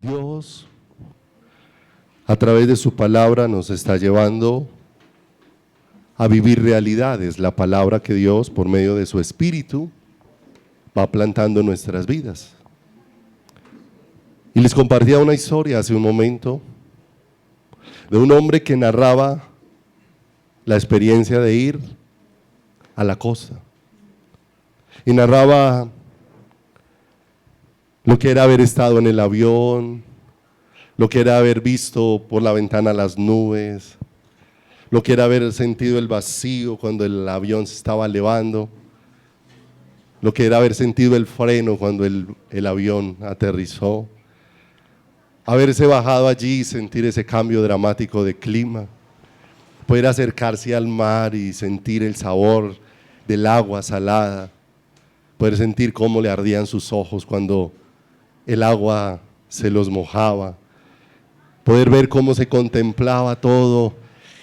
Dios, a través de su palabra, nos está llevando a vivir realidades, la palabra que Dios, por medio de su Espíritu, va plantando en nuestras vidas. Y les compartía una historia hace un momento de un hombre que narraba la experiencia de ir a la costa. Y narraba lo que era haber estado en el avión, lo que era haber visto por la ventana las nubes, lo que era haber sentido el vacío cuando el avión se estaba elevando, lo que era haber sentido el freno cuando el avión aterrizó, haberse bajado allí y sentir ese cambio dramático de clima, poder acercarse al mar y sentir el sabor del agua salada, poder sentir cómo le ardían sus ojos cuando el agua se los mojaba, poder ver cómo se contemplaba todo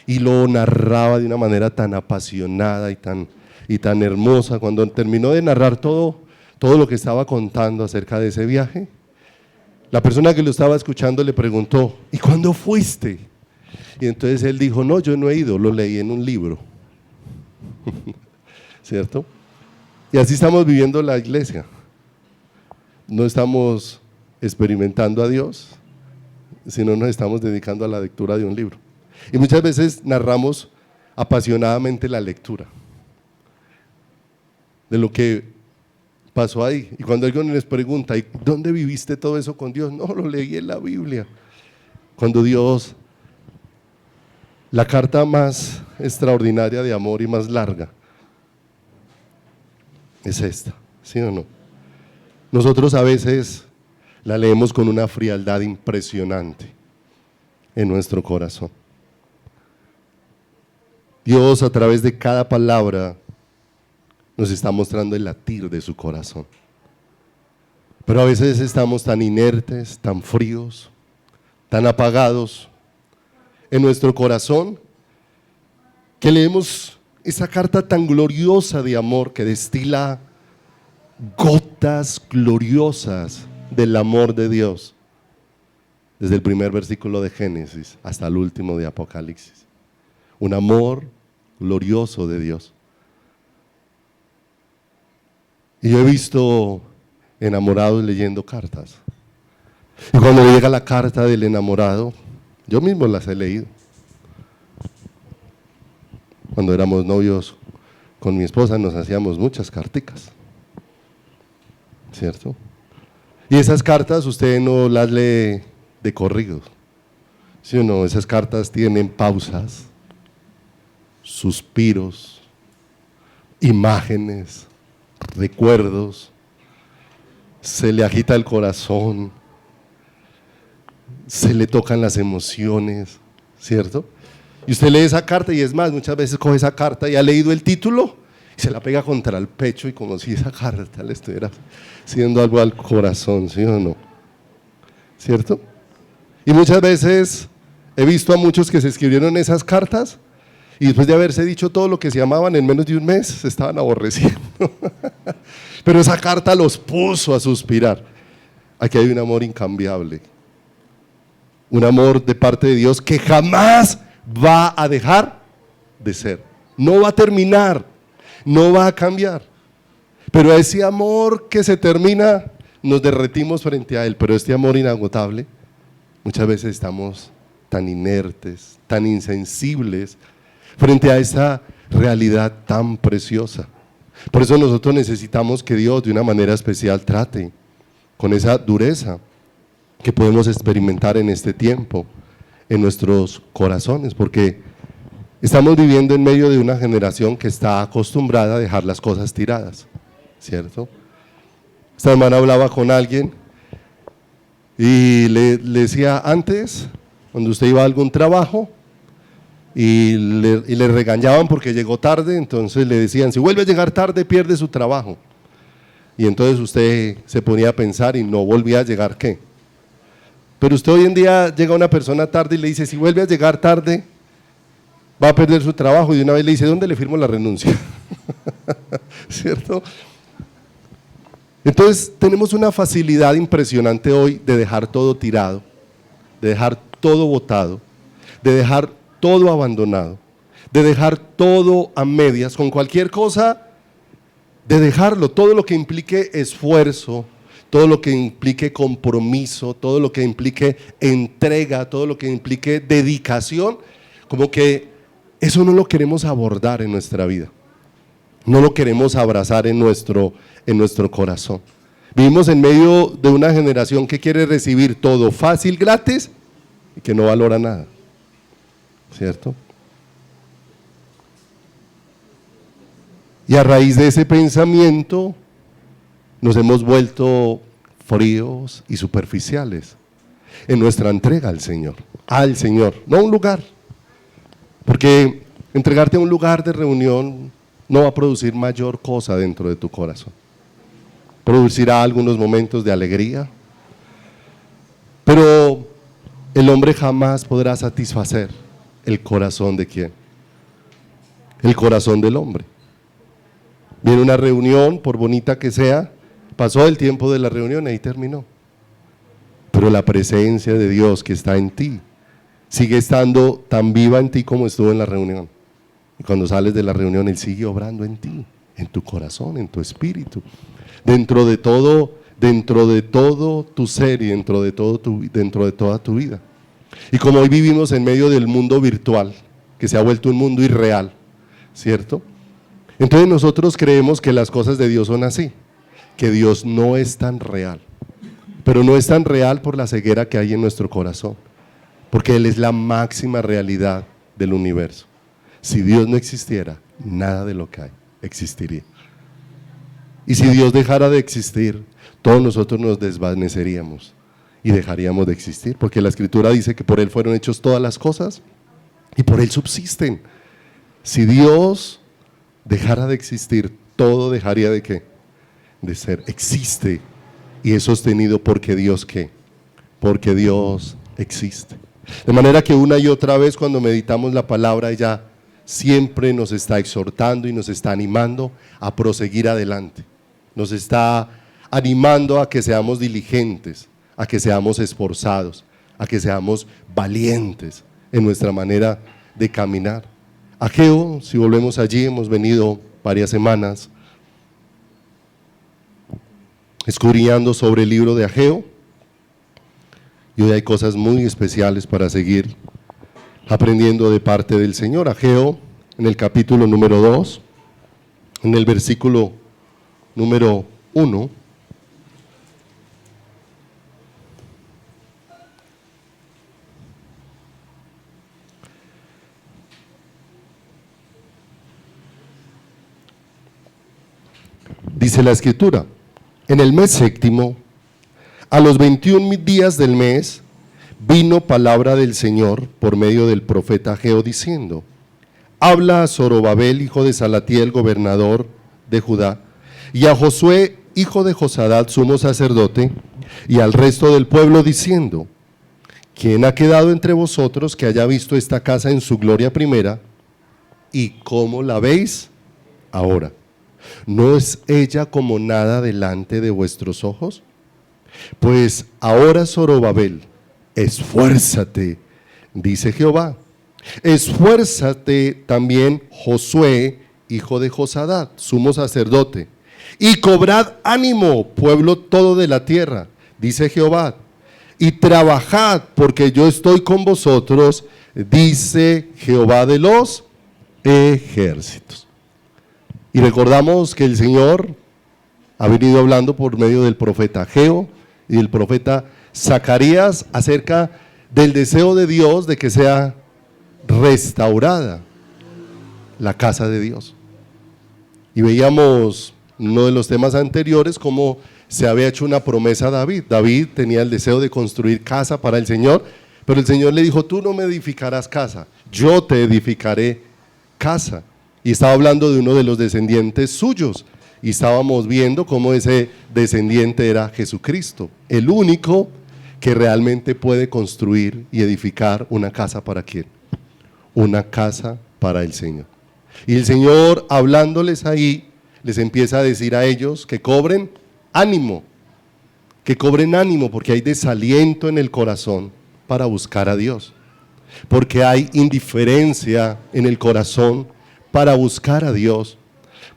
y lo narraba de una manera tan apasionada y tan hermosa. Cuando terminó de narrar todo lo que estaba contando acerca de ese viaje, la persona que lo estaba escuchando le preguntó: ¿y cuándo fuiste? Y entonces él dijo: no, yo no he ido, lo leí en un libro. ¿Cierto? Y así estamos viviendo la iglesia. No estamos experimentando a Dios, sino nos estamos dedicando a la lectura de un libro. Y muchas veces narramos apasionadamente la lectura de lo que pasó ahí. Y cuando alguien les pregunta: ¿y dónde viviste todo eso con Dios? No, lo leí en la Biblia. Cuando Dios, la carta más extraordinaria de amor y más larga es esta, ¿sí o no? Nosotros a veces la leemos con una frialdad impresionante en nuestro corazón. Dios, a través de cada palabra, nos está mostrando el latir de su corazón. Pero a veces estamos tan inertes, tan fríos, tan apagados en nuestro corazón, que leemos esa carta tan gloriosa de amor que destila gotas gloriosas del amor de Dios, desde el primer versículo de Génesis hasta el último de Apocalipsis. Un amor glorioso de Dios. Y yo he visto enamorados leyendo cartas. Y cuando llega la carta del enamorado, yo mismo las he leído. Cuando éramos novios con mi esposa nos hacíamos muchas carticas, ¿cierto? Y esas cartas usted no las lee de corrido, ¿sí o no? Esas cartas tienen pausas, suspiros, imágenes, recuerdos, se le agita el corazón, se le tocan las emociones, ¿cierto? Y usted lee esa carta y es más, muchas veces coge esa carta y ha leído el título y se la pega contra el pecho y como si esa carta le estuviera haciendo algo al corazón, ¿sí o no? ¿Cierto? Y muchas veces he visto a muchos que se escribieron esas cartas y después de haberse dicho todo lo que se amaban en menos de un mes se estaban aborreciendo. Pero esa carta los puso a suspirar. Aquí hay un amor incambiable, un amor de parte de Dios que jamás va a dejar de ser, no va a terminar, no va a cambiar. Pero ese amor que se termina, nos derretimos frente a él. Pero este amor inagotable, muchas veces estamos tan inertes, tan insensibles frente a esa realidad tan preciosa. Por eso nosotros necesitamos que Dios de una manera especial trate con esa dureza que podemos experimentar en este tiempo en nuestros corazones, porque estamos viviendo en medio de una generación que está acostumbrada a dejar las cosas tiradas, ¿cierto? Esta hermana hablaba con alguien y le decía: antes, cuando usted iba a algún trabajo y le regañaban porque llegó tarde, entonces le decían: si vuelve a llegar tarde pierde su trabajo. Y entonces usted se ponía a pensar y no volvía a llegar, ¿qué? Pero usted hoy en día llega una persona tarde y le dice: si vuelve a llegar tarde va a perder su trabajo, y de una vez le dice: ¿dónde le firmo la renuncia? ¿Cierto? Entonces tenemos una facilidad impresionante hoy de dejar todo tirado, de dejar todo botado, de dejar todo abandonado, de dejar todo a medias, con cualquier cosa, de dejarlo, todo lo que implique esfuerzo, todo lo que implique compromiso, todo lo que implique entrega, todo lo que implique dedicación, como que eso no lo queremos abordar en nuestra vida, no lo queremos abrazar en nuestro corazón. Vivimos en medio de una generación que quiere recibir todo fácil, gratis, y que no valora nada, ¿cierto? Y a raíz de ese pensamiento nos hemos vuelto fríos y superficiales en nuestra entrega al Señor, no a un lugar, porque entregarte a un lugar de reunión no va a producir mayor cosa dentro de tu corazón. Producirá algunos momentos de alegría, pero el hombre jamás podrá satisfacer el corazón de ¿quién? El corazón del hombre. Viene una reunión, por bonita que sea, pasó el tiempo de la reunión y ahí terminó. Pero la presencia de Dios que está en ti sigue estando tan viva en ti como estuvo en la reunión. Y cuando sales de la reunión, Él sigue obrando en ti, en tu corazón, en tu espíritu, dentro de todo tu ser y dentro de toda tu vida. Y como hoy vivimos en medio del mundo virtual, que se ha vuelto un mundo irreal, ¿cierto? Entonces nosotros creemos que las cosas de Dios son así, que Dios no es tan real, pero no es tan real por la ceguera que hay en nuestro corazón, porque Él es la máxima realidad del universo. Si Dios no existiera, nada de lo que hay existiría. Y si Dios dejara de existir, todos nosotros nos desvaneceríamos y dejaríamos de existir, porque la Escritura dice que por Él fueron hechos todas las cosas y por Él subsisten. Si Dios dejara de existir, todo dejaría de ¿qué? De ser. Existe y es sostenido porque Dios ¿qué? Porque Dios existe. De manera que una y otra vez cuando meditamos la palabra, ella siempre nos está exhortando y nos está animando a proseguir adelante. Nos está animando a que seamos diligentes, a que seamos esforzados, a que seamos valientes en nuestra manera de caminar. Ageo, si volvemos allí, hemos venido varias semanas escudriñando sobre el libro de Ageo y hoy hay cosas muy especiales para seguir aprendiendo de parte del Señor. Ageo, en el capítulo número 2, en el versículo número 1, dice la Escritura: en el mes séptimo, a los 21 días del mes, vino palabra del Señor por medio del profeta Ageo diciendo: habla a Zorobabel, hijo de Salatiel, gobernador de Judá, y a Josué, hijo de Josadat, sumo sacerdote, y al resto del pueblo diciendo: ¿quién ha quedado entre vosotros que haya visto esta casa en su gloria primera? ¿Y cómo la veis ahora? ¿No es ella como nada delante de vuestros ojos? Pues ahora, Zorobabel, esfuérzate, dice Jehová. Esfuérzate también, Josué, hijo de Josadat, sumo sacerdote, y cobrad ánimo, pueblo todo de la tierra, dice Jehová, y trabajad, porque yo estoy con vosotros, dice Jehová de los ejércitos. Y recordamos que el Señor ha venido hablando por medio del profeta Ageo y del profeta Zacarías acerca del deseo de Dios de que sea restaurada la casa de Dios. Y veíamos en uno de los temas anteriores cómo se había hecho una promesa a David. David tenía el deseo de construir casa para el Señor, pero el Señor le dijo: tú no me edificarás casa, yo te edificaré casa. Y estaba hablando de uno de los descendientes suyos, y estábamos viendo cómo ese descendiente era Jesucristo, el único que realmente puede construir y edificar una casa. ¿Para quién? Una casa para el Señor. Y el Señor, hablándoles ahí, les empieza a decir a ellos que cobren ánimo, que cobren ánimo, porque hay desaliento en el corazón para buscar a Dios, porque hay indiferencia en el corazón para buscar a Dios,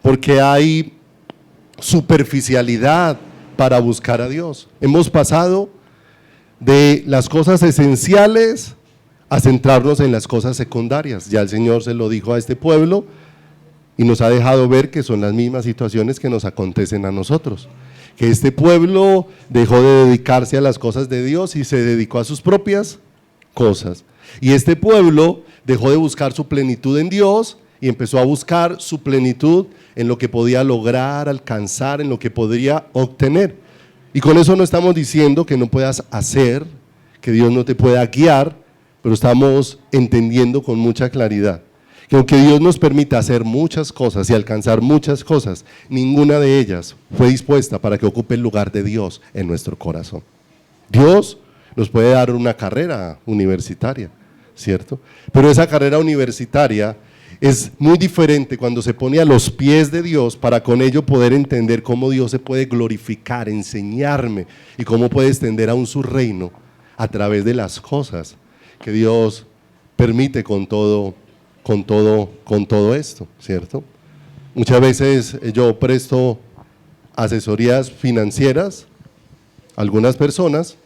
porque hay superficialidad para buscar a Dios. Hemos pasado de las cosas esenciales a centrarnos en las cosas secundarias. Ya el Señor se lo dijo a este pueblo y nos ha dejado ver que son las mismas situaciones que nos acontecen a nosotros, que este pueblo dejó de dedicarse a las cosas de Dios y se dedicó a sus propias cosas, y este pueblo dejó de buscar su plenitud en Dios y empezó a buscar su plenitud en lo que podía lograr, alcanzar, en lo que podría obtener. Y con eso no estamos diciendo que no puedas hacer, que Dios no te pueda guiar, pero estamos entendiendo con mucha claridad que aunque Dios nos permita hacer muchas cosas y alcanzar muchas cosas, ninguna de ellas fue dispuesta para que ocupe el lugar de Dios en nuestro corazón. Dios nos puede dar una carrera universitaria, ¿cierto? Pero esa carrera universitaria es muy diferente cuando se pone a los pies de Dios para con ello poder entender cómo Dios se puede glorificar, enseñarme y cómo puede extender aún su reino a través de las cosas que Dios permite con todo esto, ¿cierto? Muchas veces yo presto asesorías financieras a algunas personas,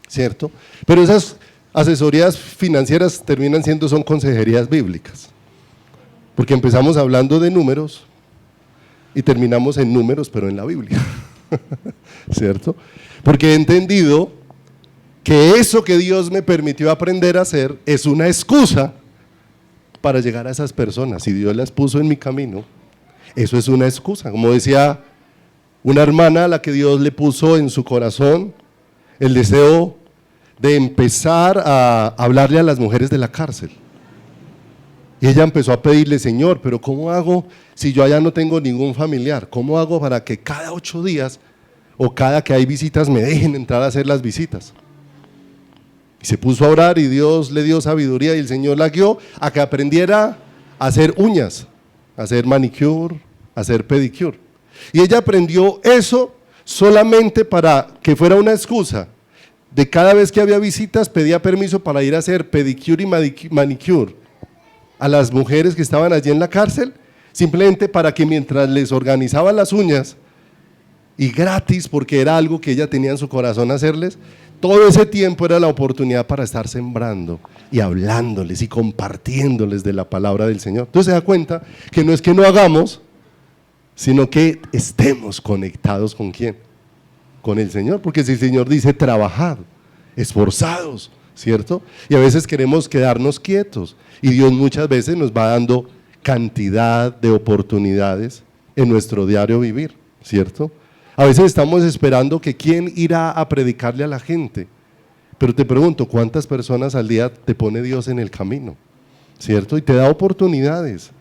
¿cierto? Pero esas asesorías financieras terminan siendo, son consejerías bíblicas, porque empezamos hablando de números y terminamos en números, pero en la Biblia, ¿cierto? Porque he entendido que eso que Dios me permitió aprender a hacer es una excusa para llegar a esas personas. Si Dios las puso en mi camino, eso es una excusa. Como decía una hermana a la que Dios le puso en su corazón el deseo de empezar a hablarle a las mujeres de la cárcel. Y ella empezó a pedirle: Señor, pero ¿cómo hago si yo allá no tengo ningún familiar? ¿Cómo hago para que cada 8 días o cada que hay visitas me dejen entrar a hacer las visitas? Y se puso a orar y Dios le dio sabiduría y el Señor la guió a que aprendiera a hacer uñas, a hacer manicure, a hacer pedicure. Y ella aprendió eso solamente para que fuera una excusa. De cada vez que había visitas pedía permiso para ir a hacer pedicure y manicure a las mujeres que estaban allí en la cárcel, simplemente para que mientras les organizaban las uñas, y gratis porque era algo que ella tenía en su corazón hacerles, todo ese tiempo era la oportunidad para estar sembrando y hablándoles y compartiéndoles de la palabra del Señor. Entonces se da cuenta que no es que no hagamos, sino que estemos conectados ¿con quién? Con el Señor, porque si el Señor dice trabajad, esforzados, ¿cierto? Y a veces queremos quedarnos quietos y Dios muchas veces nos va dando cantidad de oportunidades en nuestro diario vivir, ¿cierto? A veces estamos esperando que quién irá a predicarle a la gente, pero te pregunto, ¿cuántas personas al día te pone Dios en el camino? ¿Cierto? Y te da oportunidades,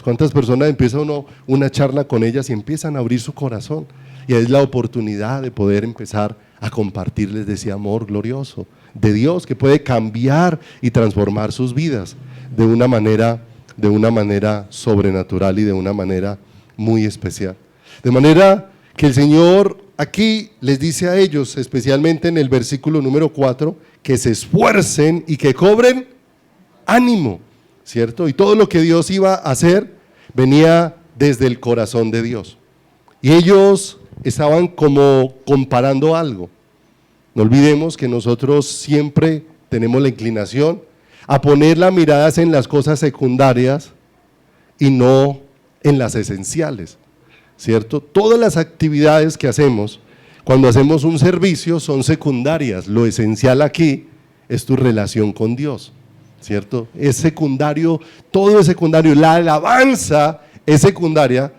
¿Cuántas personas empieza uno una charla con ellas y empiezan a abrir su corazón? Y es la oportunidad de poder empezar a compartirles de ese amor glorioso de Dios que puede cambiar y transformar sus vidas de una manera sobrenatural y de una manera muy especial. De manera que el Señor aquí les dice a ellos, especialmente en el versículo número 4, que se esfuercen y que cobren ánimo, ¿cierto? Y todo lo que Dios iba a hacer venía desde el corazón de Dios. Y ellos estaban como comparando algo. No olvidemos que nosotros siempre tenemos la inclinación a poner las miradas en las cosas secundarias y no en las esenciales, ¿cierto? Todas las actividades que hacemos, cuando hacemos un servicio, son secundarias. Lo esencial aquí es tu relación con Dios, ¿cierto? Es secundario, todo es secundario. La alabanza es secundaria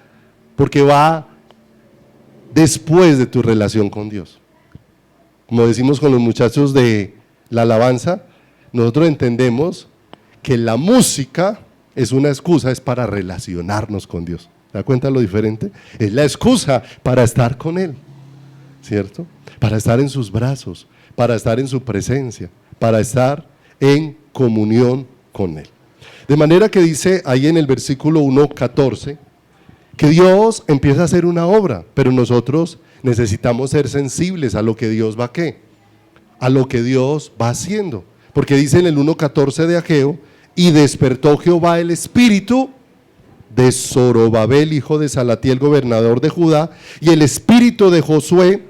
porque va después de tu relación con Dios. Como decimos con los muchachos de la alabanza, nosotros entendemos que la música es una excusa, es para relacionarnos con Dios. ¿Te das cuenta lo diferente? Es la excusa para estar con Él, ¿cierto? Para estar en sus brazos, para estar en su presencia, para estar en comunión con Él. De manera que dice ahí en el versículo 1:14, que Dios empieza a hacer una obra, pero nosotros necesitamos ser sensibles a lo que Dios va a lo que Dios va haciendo, porque dice en el 1:14 de Ageo: y despertó Jehová el espíritu de Zorobabel, hijo de Salatiel, gobernador de Judá, y el espíritu de Josué,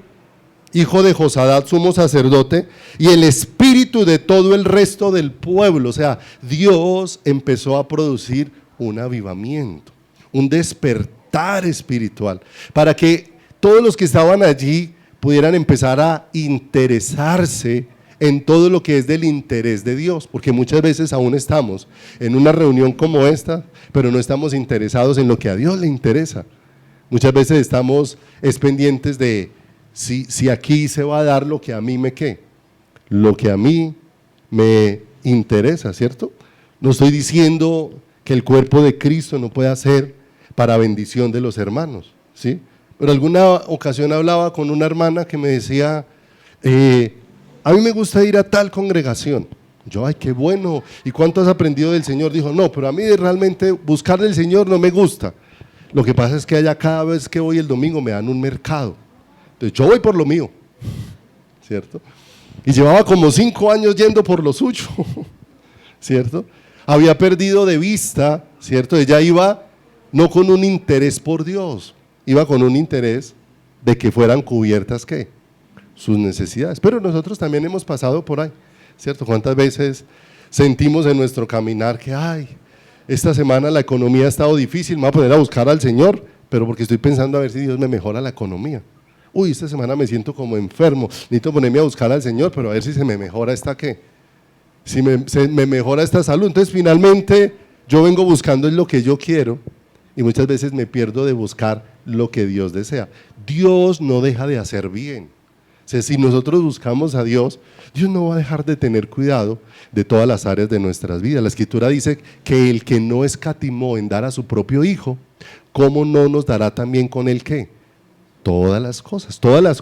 hijo de Josadat, sumo sacerdote, y el espíritu de todo el resto del pueblo. O sea, Dios empezó a producir un avivamiento, un despertar espiritual, para que todos los que estaban allí pudieran empezar a interesarse en todo lo que es del interés de Dios, porque muchas veces aún estamos en una reunión como esta, pero no estamos interesados en lo que a Dios le interesa. Muchas veces estamos pendientes de si aquí se va a dar lo que a mí lo que a mí me interesa, ¿cierto? No estoy diciendo que el cuerpo de Cristo no pueda ser para bendición de los hermanos, ¿sí? Pero alguna ocasión hablaba con una hermana que me decía, a mí me gusta ir a tal congregación. Yo, ay, qué bueno, ¿y cuánto has aprendido del Señor? Dijo, no, pero a mí realmente buscar del Señor no me gusta. Lo que pasa es que allá cada vez que voy el domingo me dan un mercado. Entonces yo voy por lo mío, ¿cierto? Y llevaba como 5 años yendo por lo suyo, ¿cierto? Había perdido de vista, ¿cierto? Ella iba no con un interés por Dios, iba con un interés de que fueran cubiertas, ¿qué? Sus necesidades. Pero nosotros también hemos pasado por ahí, ¿cierto? ¿Cuántas veces sentimos en nuestro caminar que, ay, esta semana la economía ha estado difícil, me voy a poner a buscar al Señor, pero porque estoy pensando a ver si Dios me mejora la economía? Uy, esta semana me siento como enfermo, necesito ponerme a buscar al Señor, pero a ver si se me mejora esta ¿qué? Si se me mejora esta salud. Entonces finalmente yo vengo buscando lo que yo quiero y muchas veces me pierdo de buscar lo que Dios desea. Dios no deja de hacer bien. O sea, si nosotros buscamos a Dios, Dios no va a dejar de tener cuidado de todas las áreas de nuestras vidas. La Escritura dice que el que no escatimó en dar a su propio Hijo, ¿cómo no nos dará también con el qué? Todas las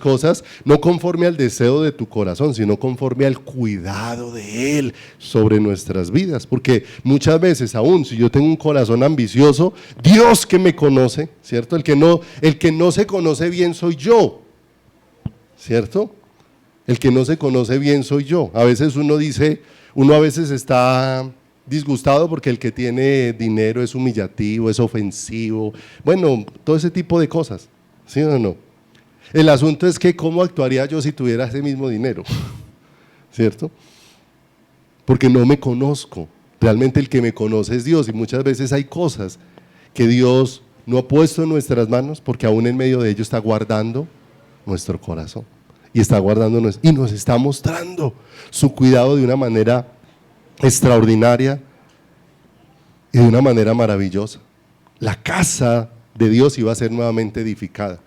cosas, no conforme al deseo de tu corazón, sino conforme al cuidado de Él sobre nuestras vidas, porque muchas veces, aún si yo tengo un corazón ambicioso, Dios que me conoce, ¿cierto? El que no se conoce bien soy yo, ¿cierto? El que no se conoce bien soy yo. A veces uno a veces está disgustado porque el que tiene dinero es humillativo, es ofensivo, bueno, todo ese tipo de cosas. ¿Sí o no? El asunto es que ¿cómo actuaría yo si tuviera ese mismo dinero? ¿Cierto? Porque no me conozco. Realmente el que me conoce es Dios, y muchas veces hay cosas que Dios no ha puesto en nuestras manos porque aún en medio de ello está guardando nuestro corazón y y nos está mostrando su cuidado de una manera extraordinaria y de una manera maravillosa. La casa de Dios iba a ser nuevamente edificada,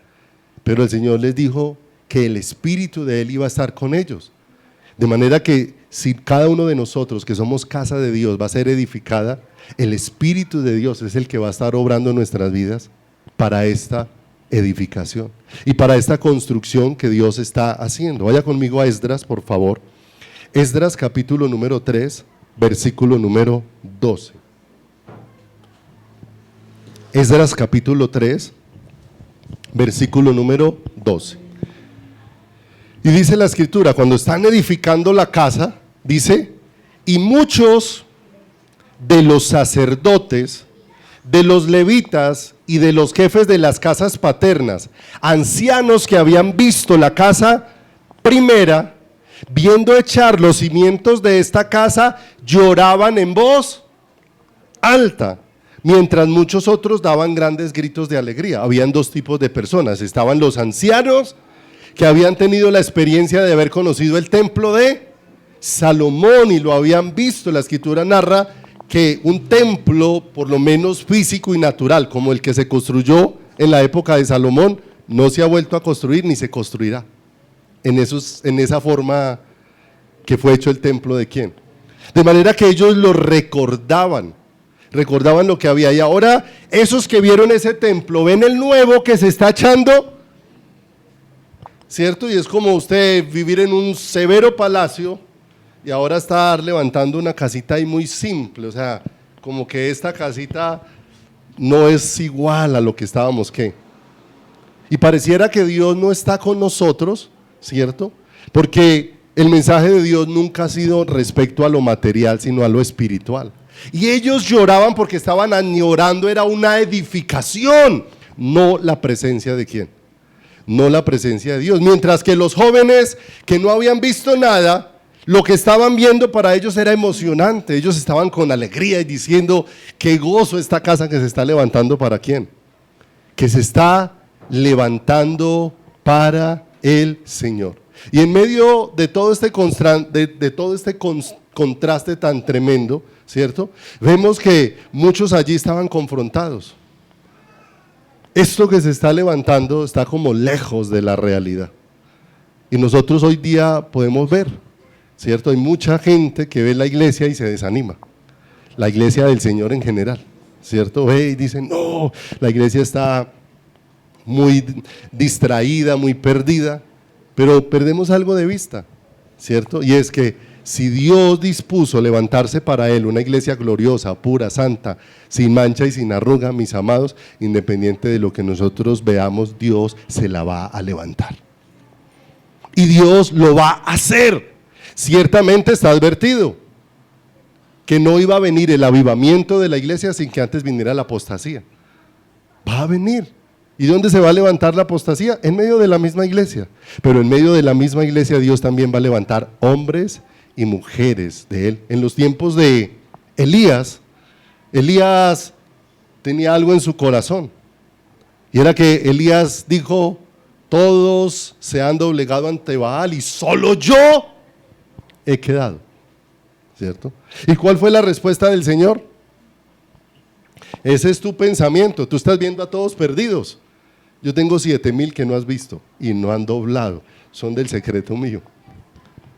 pero el Señor les dijo que el Espíritu de Él iba a estar con ellos, de manera que si cada uno de nosotros que somos casa de Dios va a ser edificada, el Espíritu de Dios es el que va a estar obrando en nuestras vidas para esta edificación y para esta construcción que Dios está haciendo. Vaya conmigo a Esdras, por favor. Esdras capítulo número 3, versículo número 12. Esdras capítulo 3, versículo número 12. Y dice la Escritura, cuando están edificando la casa, dice, y muchos de los sacerdotes, de los levitas y de los jefes de las casas paternas, ancianos que habían visto la casa primera, viendo echar los cimientos de esta casa, lloraban en voz alta, mientras muchos otros daban grandes gritos de alegría. Habían 2 tipos de personas. Estaban los ancianos que habían tenido la experiencia de haber conocido el templo de Salomón y lo habían visto. La Escritura narra que un templo, por lo menos físico y natural, como el que se construyó en la época de Salomón, no se ha vuelto a construir ni se construirá en esa forma que fue hecho el templo de ¿quién? De manera que ellos lo recordaban lo que había, y ahora esos que vieron ese templo ven el nuevo que se está echando, ¿cierto? Y es como usted vivir en un severo palacio y ahora estar levantando una casita ahí muy simple, o sea, como que esta casita no es igual a lo que estábamos, ¿qué? Y pareciera que Dios no está con nosotros, ¿cierto? Porque el mensaje de Dios nunca ha sido respecto a lo material, sino a lo espiritual. Y ellos lloraban porque estaban añorando, era una edificación, no la presencia de ¿quién? No la presencia de Dios. Mientras que los jóvenes que no habían visto nada, lo que estaban viendo para ellos era emocionante. Ellos estaban con alegría y diciendo, qué gozo esta casa que se está levantando para ¿quién? Que se está levantando para el Señor. Y en medio de todo este, contraste tan tremendo, ¿cierto? Vemos que muchos allí estaban confrontados. Esto que se está levantando está como lejos de la realidad. Y nosotros hoy día podemos ver, ¿cierto? Hay mucha gente que ve la iglesia y se desanima. La iglesia del Señor en general, ¿cierto? Ve y dicen, no, la iglesia está muy distraída, muy perdida, pero perdemos algo de vista, ¿cierto? Y es que si Dios dispuso levantarse para Él una iglesia gloriosa, pura, santa, sin mancha y sin arruga, mis amados, independiente de lo que nosotros veamos, Dios se la va a levantar. Y Dios lo va a hacer. Ciertamente está advertido que no iba a venir el avivamiento de la iglesia sin que antes viniera la apostasía. Va a venir. ¿Y dónde se va a levantar la apostasía? En medio de la misma iglesia. Pero en medio de la misma iglesia Dios también va a levantar hombres y mujeres de Él. En los tiempos de Elías, Elías tenía algo en su corazón. Y era que Elías dijo, todos se han doblegado ante Baal y solo yo he quedado. ¿Cierto? ¿Y cuál fue la respuesta del Señor? Ese es tu pensamiento, tú estás viendo a todos perdidos. Yo tengo 7,000 que no has visto y no han doblado, son del secreto mío.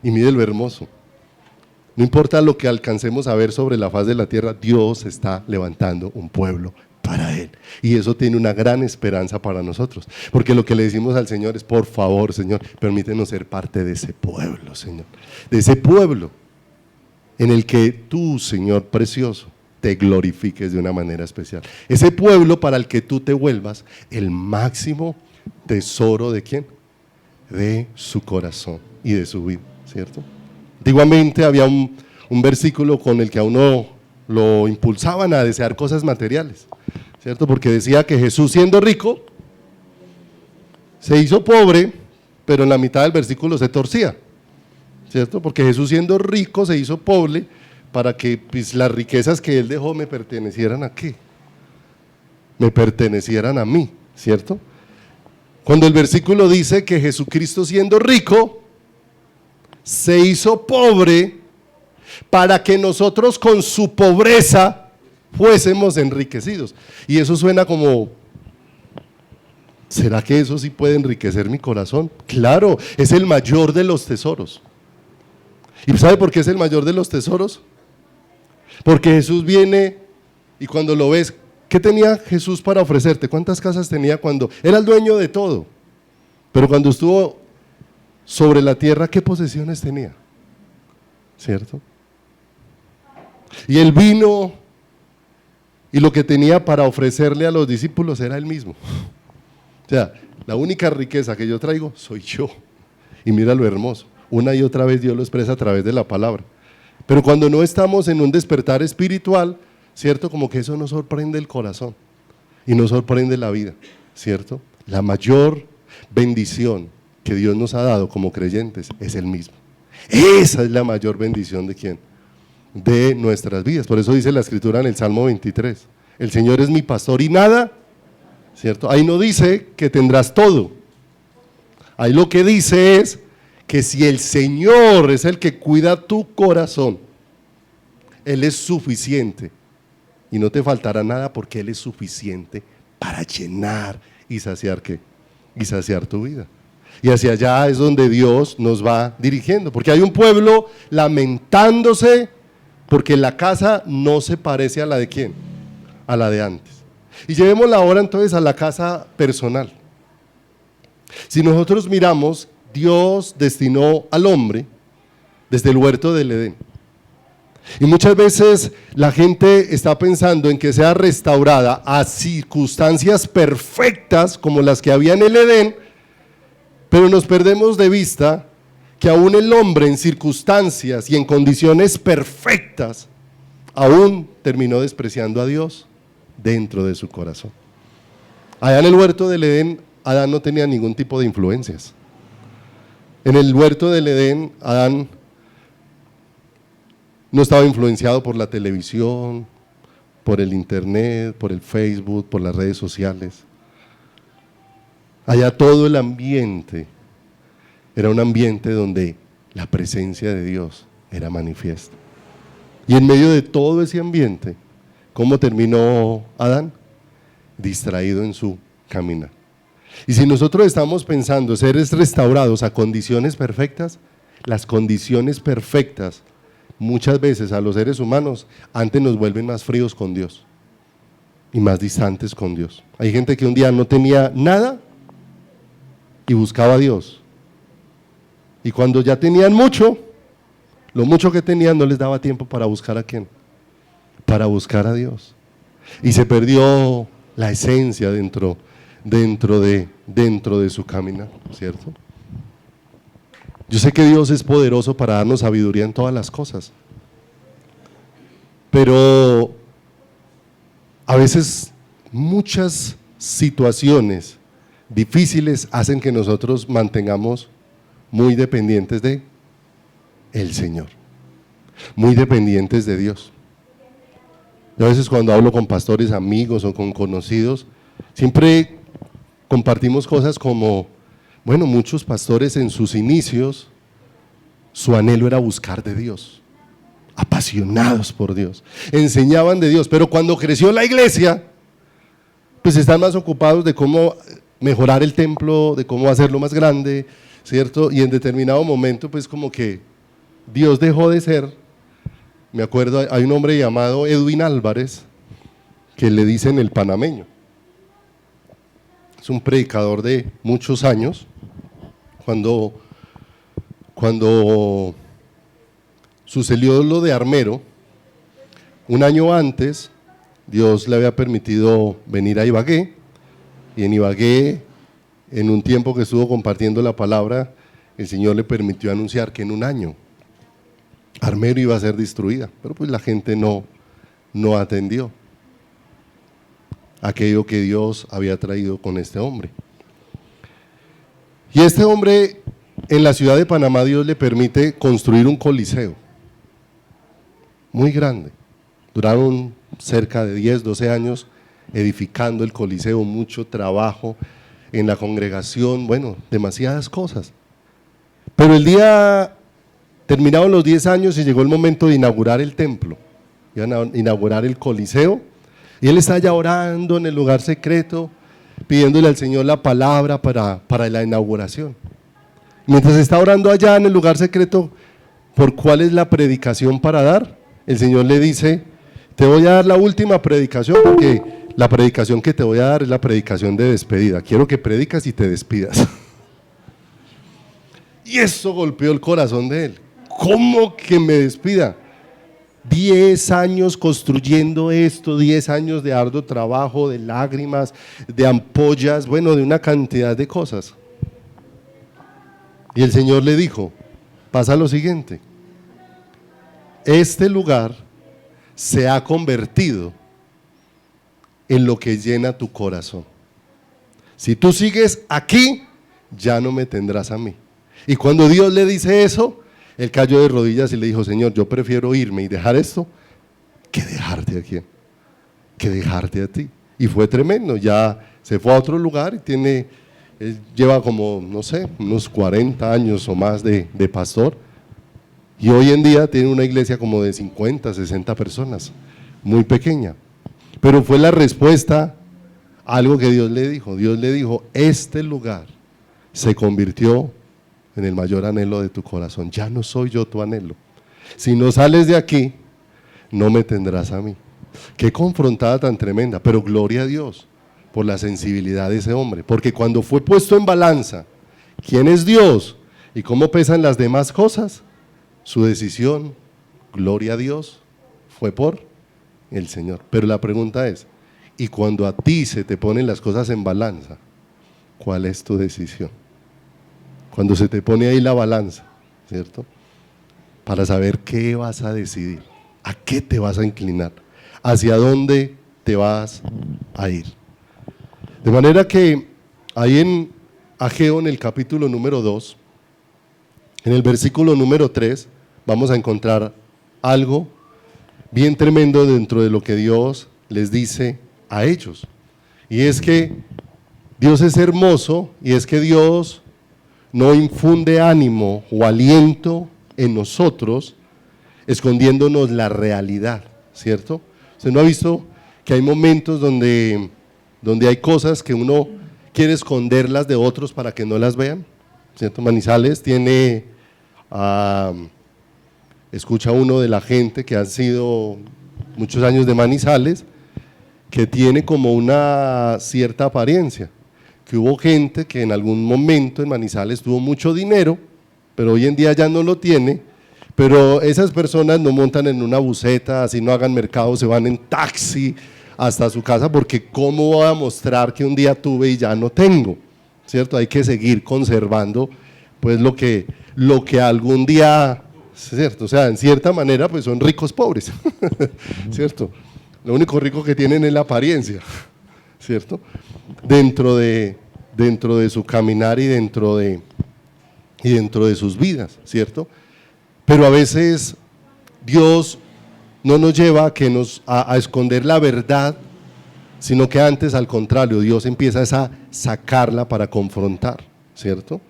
Y mire lo hermoso. No importa lo que alcancemos a ver sobre la faz de la tierra, Dios está levantando un pueblo para Él. Y eso tiene una gran esperanza para nosotros. Porque lo que le decimos al Señor es, por favor, Señor, permítenos ser parte de ese pueblo, Señor. De ese pueblo en el que tú, Señor precioso, te glorifiques de una manera especial. Ese pueblo para el que tú te vuelvas el máximo tesoro de ¿quién? De su corazón y de su vida, ¿cierto? Antiguamente había un versículo con el que a uno lo impulsaban a desear cosas materiales, ¿cierto? Porque decía que Jesús, siendo rico, se hizo pobre, pero en la mitad del versículo se torcía, ¿cierto? Porque Jesús, siendo rico, se hizo pobre para que pues, las riquezas que Él dejó me pertenecieran ¿a qué? Me pertenecieran a mí, ¿cierto? Cuando el versículo dice que Jesucristo, siendo rico, se hizo pobre para que nosotros con su pobreza fuésemos enriquecidos. Y eso suena como, ¿será que eso sí puede enriquecer mi corazón? Claro, es el mayor de los tesoros. ¿Y sabe por qué es el mayor de los tesoros? Porque Jesús viene y cuando lo ves, ¿qué tenía Jesús para ofrecerte? ¿Cuántas casas tenía cuando? Era el dueño de todo. Pero cuando estuvo sobre la tierra, ¿qué posesiones tenía? ¿Cierto? Y Él vino y lo que tenía para ofrecerle a los discípulos era Él mismo. O sea, la única riqueza que yo traigo soy yo. Y mira lo hermoso. Una y otra vez Dios lo expresa a través de la palabra. Pero cuando no estamos en un despertar espiritual, ¿cierto? Como que eso nos sorprende el corazón y nos sorprende la vida, ¿cierto? La mayor bendición que Dios nos ha dado como creyentes es el mismo. Esa es la mayor bendición ¿de quién? De nuestras vidas. Por eso dice la Escritura en el Salmo 23, el Señor es mi pastor y nada, ¿cierto? Ahí no dice que tendrás todo. Ahí lo que dice es que si el Señor es el que cuida tu corazón, Él es suficiente y no te faltará nada porque Él es suficiente para llenar y saciar ¿qué? Y saciar tu vida. Y hacia allá es donde Dios nos va dirigiendo, porque hay un pueblo lamentándose porque la casa no se parece a la de ¿quién? A la de antes. Y llevémosla ahora entonces a la casa personal. Si nosotros miramos, Dios destinó al hombre desde el huerto del Edén Y muchas veces la gente está pensando en que sea restaurada a circunstancias perfectas como las que había en el Edén, pero nos perdemos de vista que aún el hombre en circunstancias y en condiciones perfectas, aún terminó despreciando a Dios dentro de su corazón. Allá en el huerto del Edén, Adán no tenía ningún tipo de influencias. En el huerto del Edén, Adán no estaba influenciado por la televisión, por el internet, por el Facebook, por las redes sociales. Allá todo el ambiente era un ambiente donde la presencia de Dios era manifiesta. Y en medio de todo ese ambiente, ¿cómo terminó Adán? Distraído en su caminar. Y si nosotros estamos pensando seres restaurados a condiciones perfectas, las condiciones perfectas muchas veces a los seres humanos antes nos vuelven más fríos con Dios y más distantes con Dios. Hay gente que un día no tenía nada y buscaba a Dios, y cuando ya tenían mucho, lo mucho que tenían no les daba tiempo para buscar a quién, para buscar a Dios, y se perdió la esencia dentro de su caminar, ¿cierto? Yo sé que Dios es poderoso para darnos sabiduría en todas las cosas, pero a veces muchas situaciones difíciles hacen que nosotros mantengamos muy dependientes de el Señor, muy dependientes de Dios. Yo a veces cuando hablo con pastores, amigos o con conocidos, siempre compartimos cosas como, bueno, muchos pastores en sus inicios, su anhelo era buscar de Dios, apasionados por Dios, enseñaban de Dios, pero cuando creció la iglesia, pues están más ocupados de cómo mejorar el templo, de cómo hacerlo más grande, ¿cierto? Y en determinado momento, pues como que Dios dejó de ser. Me acuerdo, hay un hombre llamado Edwin Álvarez, que le dicen el panameño. Es un predicador de muchos años. Cuando sucedió lo de Armero, un año antes, Dios le había permitido venir a Ibagué, y en Ibagué, en un tiempo que estuvo compartiendo la palabra, el Señor le permitió anunciar que en un año Armero iba a ser destruida, pero pues la gente no atendió aquello que Dios había traído con este hombre. Y este hombre, en la ciudad de Panamá, Dios le permite construir un coliseo muy grande. Duraron cerca de 10, 12 años edificando el coliseo, mucho trabajo en la congregación, bueno, demasiadas cosas. Pero el día, terminaron los 10 años y llegó el momento de inaugurar el templo, iban a inaugurar el coliseo, y él está ya orando en el lugar secreto, pidiéndole al Señor la palabra para la inauguración. Mientras está orando allá en el lugar secreto, ¿por cuál es la predicación para dar? El Señor le dice: te voy a dar la última predicación, porque la predicación que te voy a dar es la predicación de despedida. Quiero que predicas y te despidas. Y eso golpeó el corazón de él. ¿Cómo que me despida? 10 años construyendo esto, 10 años de arduo trabajo, de lágrimas, de ampollas, bueno, de una cantidad de cosas. Y el Señor le dijo: pasa lo siguiente, este lugar se ha convertido en lo que llena tu corazón. Si tú sigues aquí, ya no me tendrás a mí. Y cuando Dios le dice eso, él cayó de rodillas y le dijo: Señor, yo prefiero irme y dejar esto que dejarte aquí, que dejarte a ti. Y fue tremendo, ya se fue a otro lugar y él lleva como, no sé, unos 40 años o más de pastor, y hoy en día tiene una iglesia como de 50, 60 personas, muy pequeña. Pero fue la respuesta a algo que Dios le dijo. Dios le dijo: este lugar se convirtió en el mayor anhelo de tu corazón. Ya no soy yo tu anhelo. Si no sales de aquí, no me tendrás a mí. Qué confrontada tan tremenda, pero gloria a Dios por la sensibilidad de ese hombre, porque cuando fue puesto en balanza quién es Dios y cómo pesan las demás cosas, su decisión gloria a Dios, fue por el Señor. Pero la pregunta es, ¿y cuando a ti se te ponen las cosas en balanza, cuál es tu decisión? Cuando se te pone ahí la balanza, ¿cierto? Para saber qué vas a decidir, a qué te vas a inclinar, hacia dónde te vas a ir. De manera que ahí en Ageo, en el capítulo número 2, en el versículo número 3, vamos a encontrar algo bien tremendo dentro de lo que Dios les dice a ellos. Y es que Dios es hermoso, y es que Dios no infunde ánimo o aliento en nosotros escondiéndonos la realidad, ¿cierto? ¿Usted no ha visto que hay momentos donde hay cosas que uno quiere esconderlas de otros para que no las vean? ¿Cierto? Manizales tiene, escucha uno de la gente que han sido muchos años de Manizales, que tiene como una cierta apariencia, que hubo gente que en algún momento en Manizales tuvo mucho dinero, pero hoy en día ya no lo tiene, pero esas personas no montan en una buseta, así no hagan mercado, se van en taxi hasta su casa, porque ¿cómo voy a mostrar que un día tuve y ya no tengo? ¿Cierto? Hay que seguir conservando pues lo que algún día, ¿cierto? O sea, en cierta manera pues son ricos pobres, ¿cierto? Lo único rico que tienen es la apariencia, ¿cierto? Dentro de su caminar y dentro de sus vidas, ¿cierto? Pero a veces Dios no nos lleva a esconder la verdad, sino que antes, al contrario, Dios empieza a sacarla para confrontar, ¿cierto?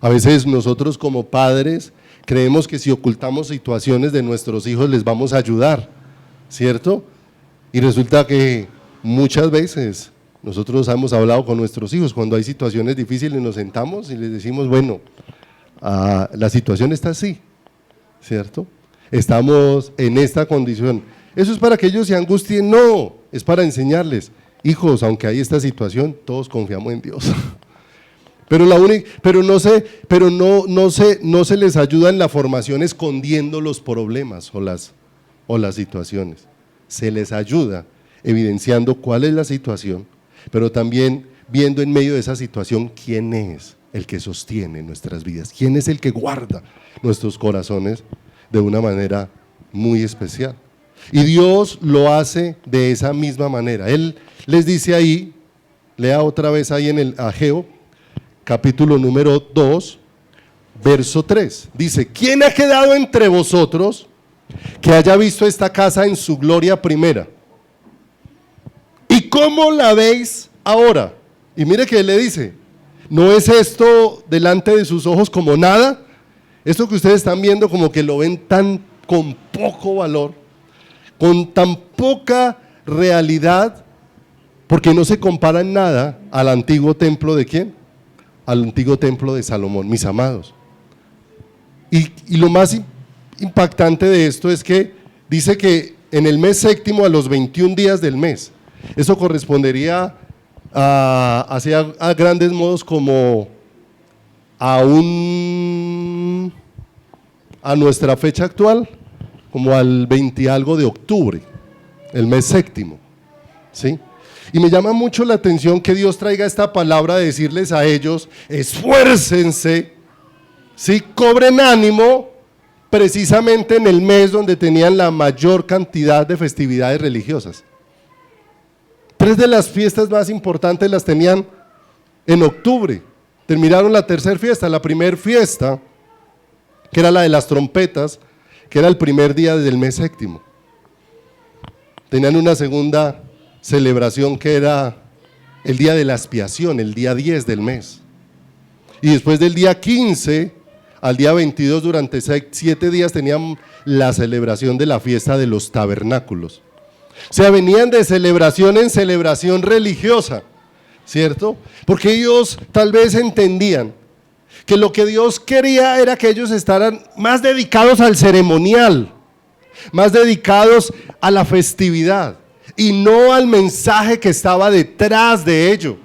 A veces nosotros como padres creemos que si ocultamos situaciones de nuestros hijos les vamos a ayudar, ¿cierto? Y resulta que muchas veces nosotros hemos hablado con nuestros hijos cuando hay situaciones difíciles, nos sentamos y les decimos, bueno, la situación está así, ¿cierto? Estamos en esta condición. ¿Eso es para que ellos se angustien? No, es para enseñarles, hijos, aunque hay esta situación, todos confiamos en Dios. Pero no se les ayuda en la formación escondiendo los problemas o las situaciones. Se les ayuda evidenciando cuál es la situación, pero también viendo en medio de esa situación quién es el que sostiene nuestras vidas, quién es el que guarda nuestros corazones de una manera muy especial. Y Dios lo hace de esa misma manera. Él les dice ahí, lea otra vez ahí en el Ageo, capítulo número 2, verso 3, dice, ¿quién ha quedado entre vosotros que haya visto esta casa en su gloria primera? ¿Y cómo la veis ahora? Y mire que él le dice, ¿no es esto delante de sus ojos como nada? Esto que ustedes están viendo como que lo ven con poco valor, con tan poca realidad, porque no se compara en nada al antiguo templo ¿de quién? Al antiguo templo de Salomón, mis amados. Y lo más impactante de esto es que dice que en el mes séptimo, a los 21 días del mes, eso correspondería a grandes modos como a nuestra fecha actual, como al 20 y algo de octubre, el mes séptimo, ¿sí? Y me llama mucho la atención que Dios traiga esta palabra de decirles a ellos, esfuércense, ¿sí? Cobren ánimo, precisamente en el mes donde tenían la mayor cantidad de festividades religiosas. 3 de las fiestas más importantes las tenían en octubre. Terminaron la tercera fiesta, la primera fiesta, que era la de las trompetas, que era el primer día del mes séptimo. Tenían una segunda celebración que era el día de la expiación, el día 10 del mes. Y después del día 15 al día 22, durante 7 días tenían la celebración de la fiesta de los tabernáculos. O sea, venían de celebración en celebración religiosa, ¿cierto? Porque ellos tal vez entendían que lo que Dios quería era que ellos estaran más dedicados al ceremonial, más dedicados a la festividad y no al mensaje que estaba detrás de ello.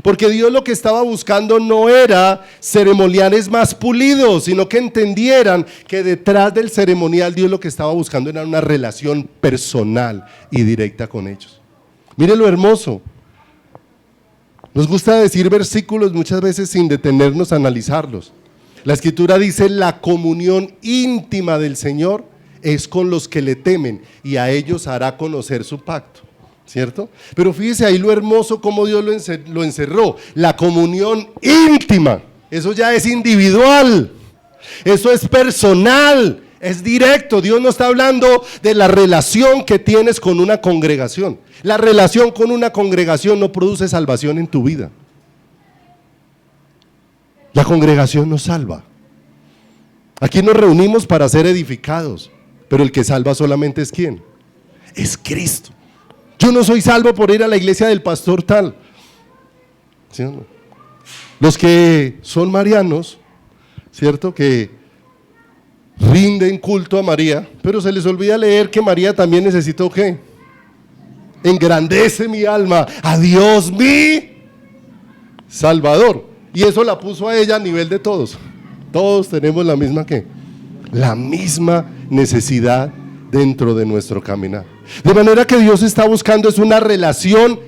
Porque Dios lo que estaba buscando no era ceremoniales más pulidos, sino que entendieran que detrás del ceremonial Dios lo que estaba buscando era una relación personal y directa con ellos. Mire lo hermoso. Nos gusta decir versículos muchas veces sin detenernos a analizarlos. La Escritura dice: la comunión íntima del Señor es con los que le temen y a ellos hará conocer su pacto, ¿cierto? Pero fíjese ahí lo hermoso como Dios lo encerró. La comunión íntima, eso ya es individual, eso es personal, es directo. Dios no está hablando de la relación que tienes con una congregación. La relación con una congregación no produce salvación en tu vida. La congregación nos salva. Aquí nos reunimos para ser edificados, pero el que salva solamente es ¿quién? Es Cristo. Yo no soy salvo por ir a la iglesia del pastor tal. ¿Sí o no? Los que son marianos, ¿cierto? Que rinden culto a María, pero se les olvida leer que María también necesitó ¿qué? Engrandece mi alma a Dios mi Salvador. Y eso la puso a ella a nivel de todos. Todos tenemos la misma ¿qué? La misma necesidad dentro de nuestro caminar. De manera que Dios está buscando es una relación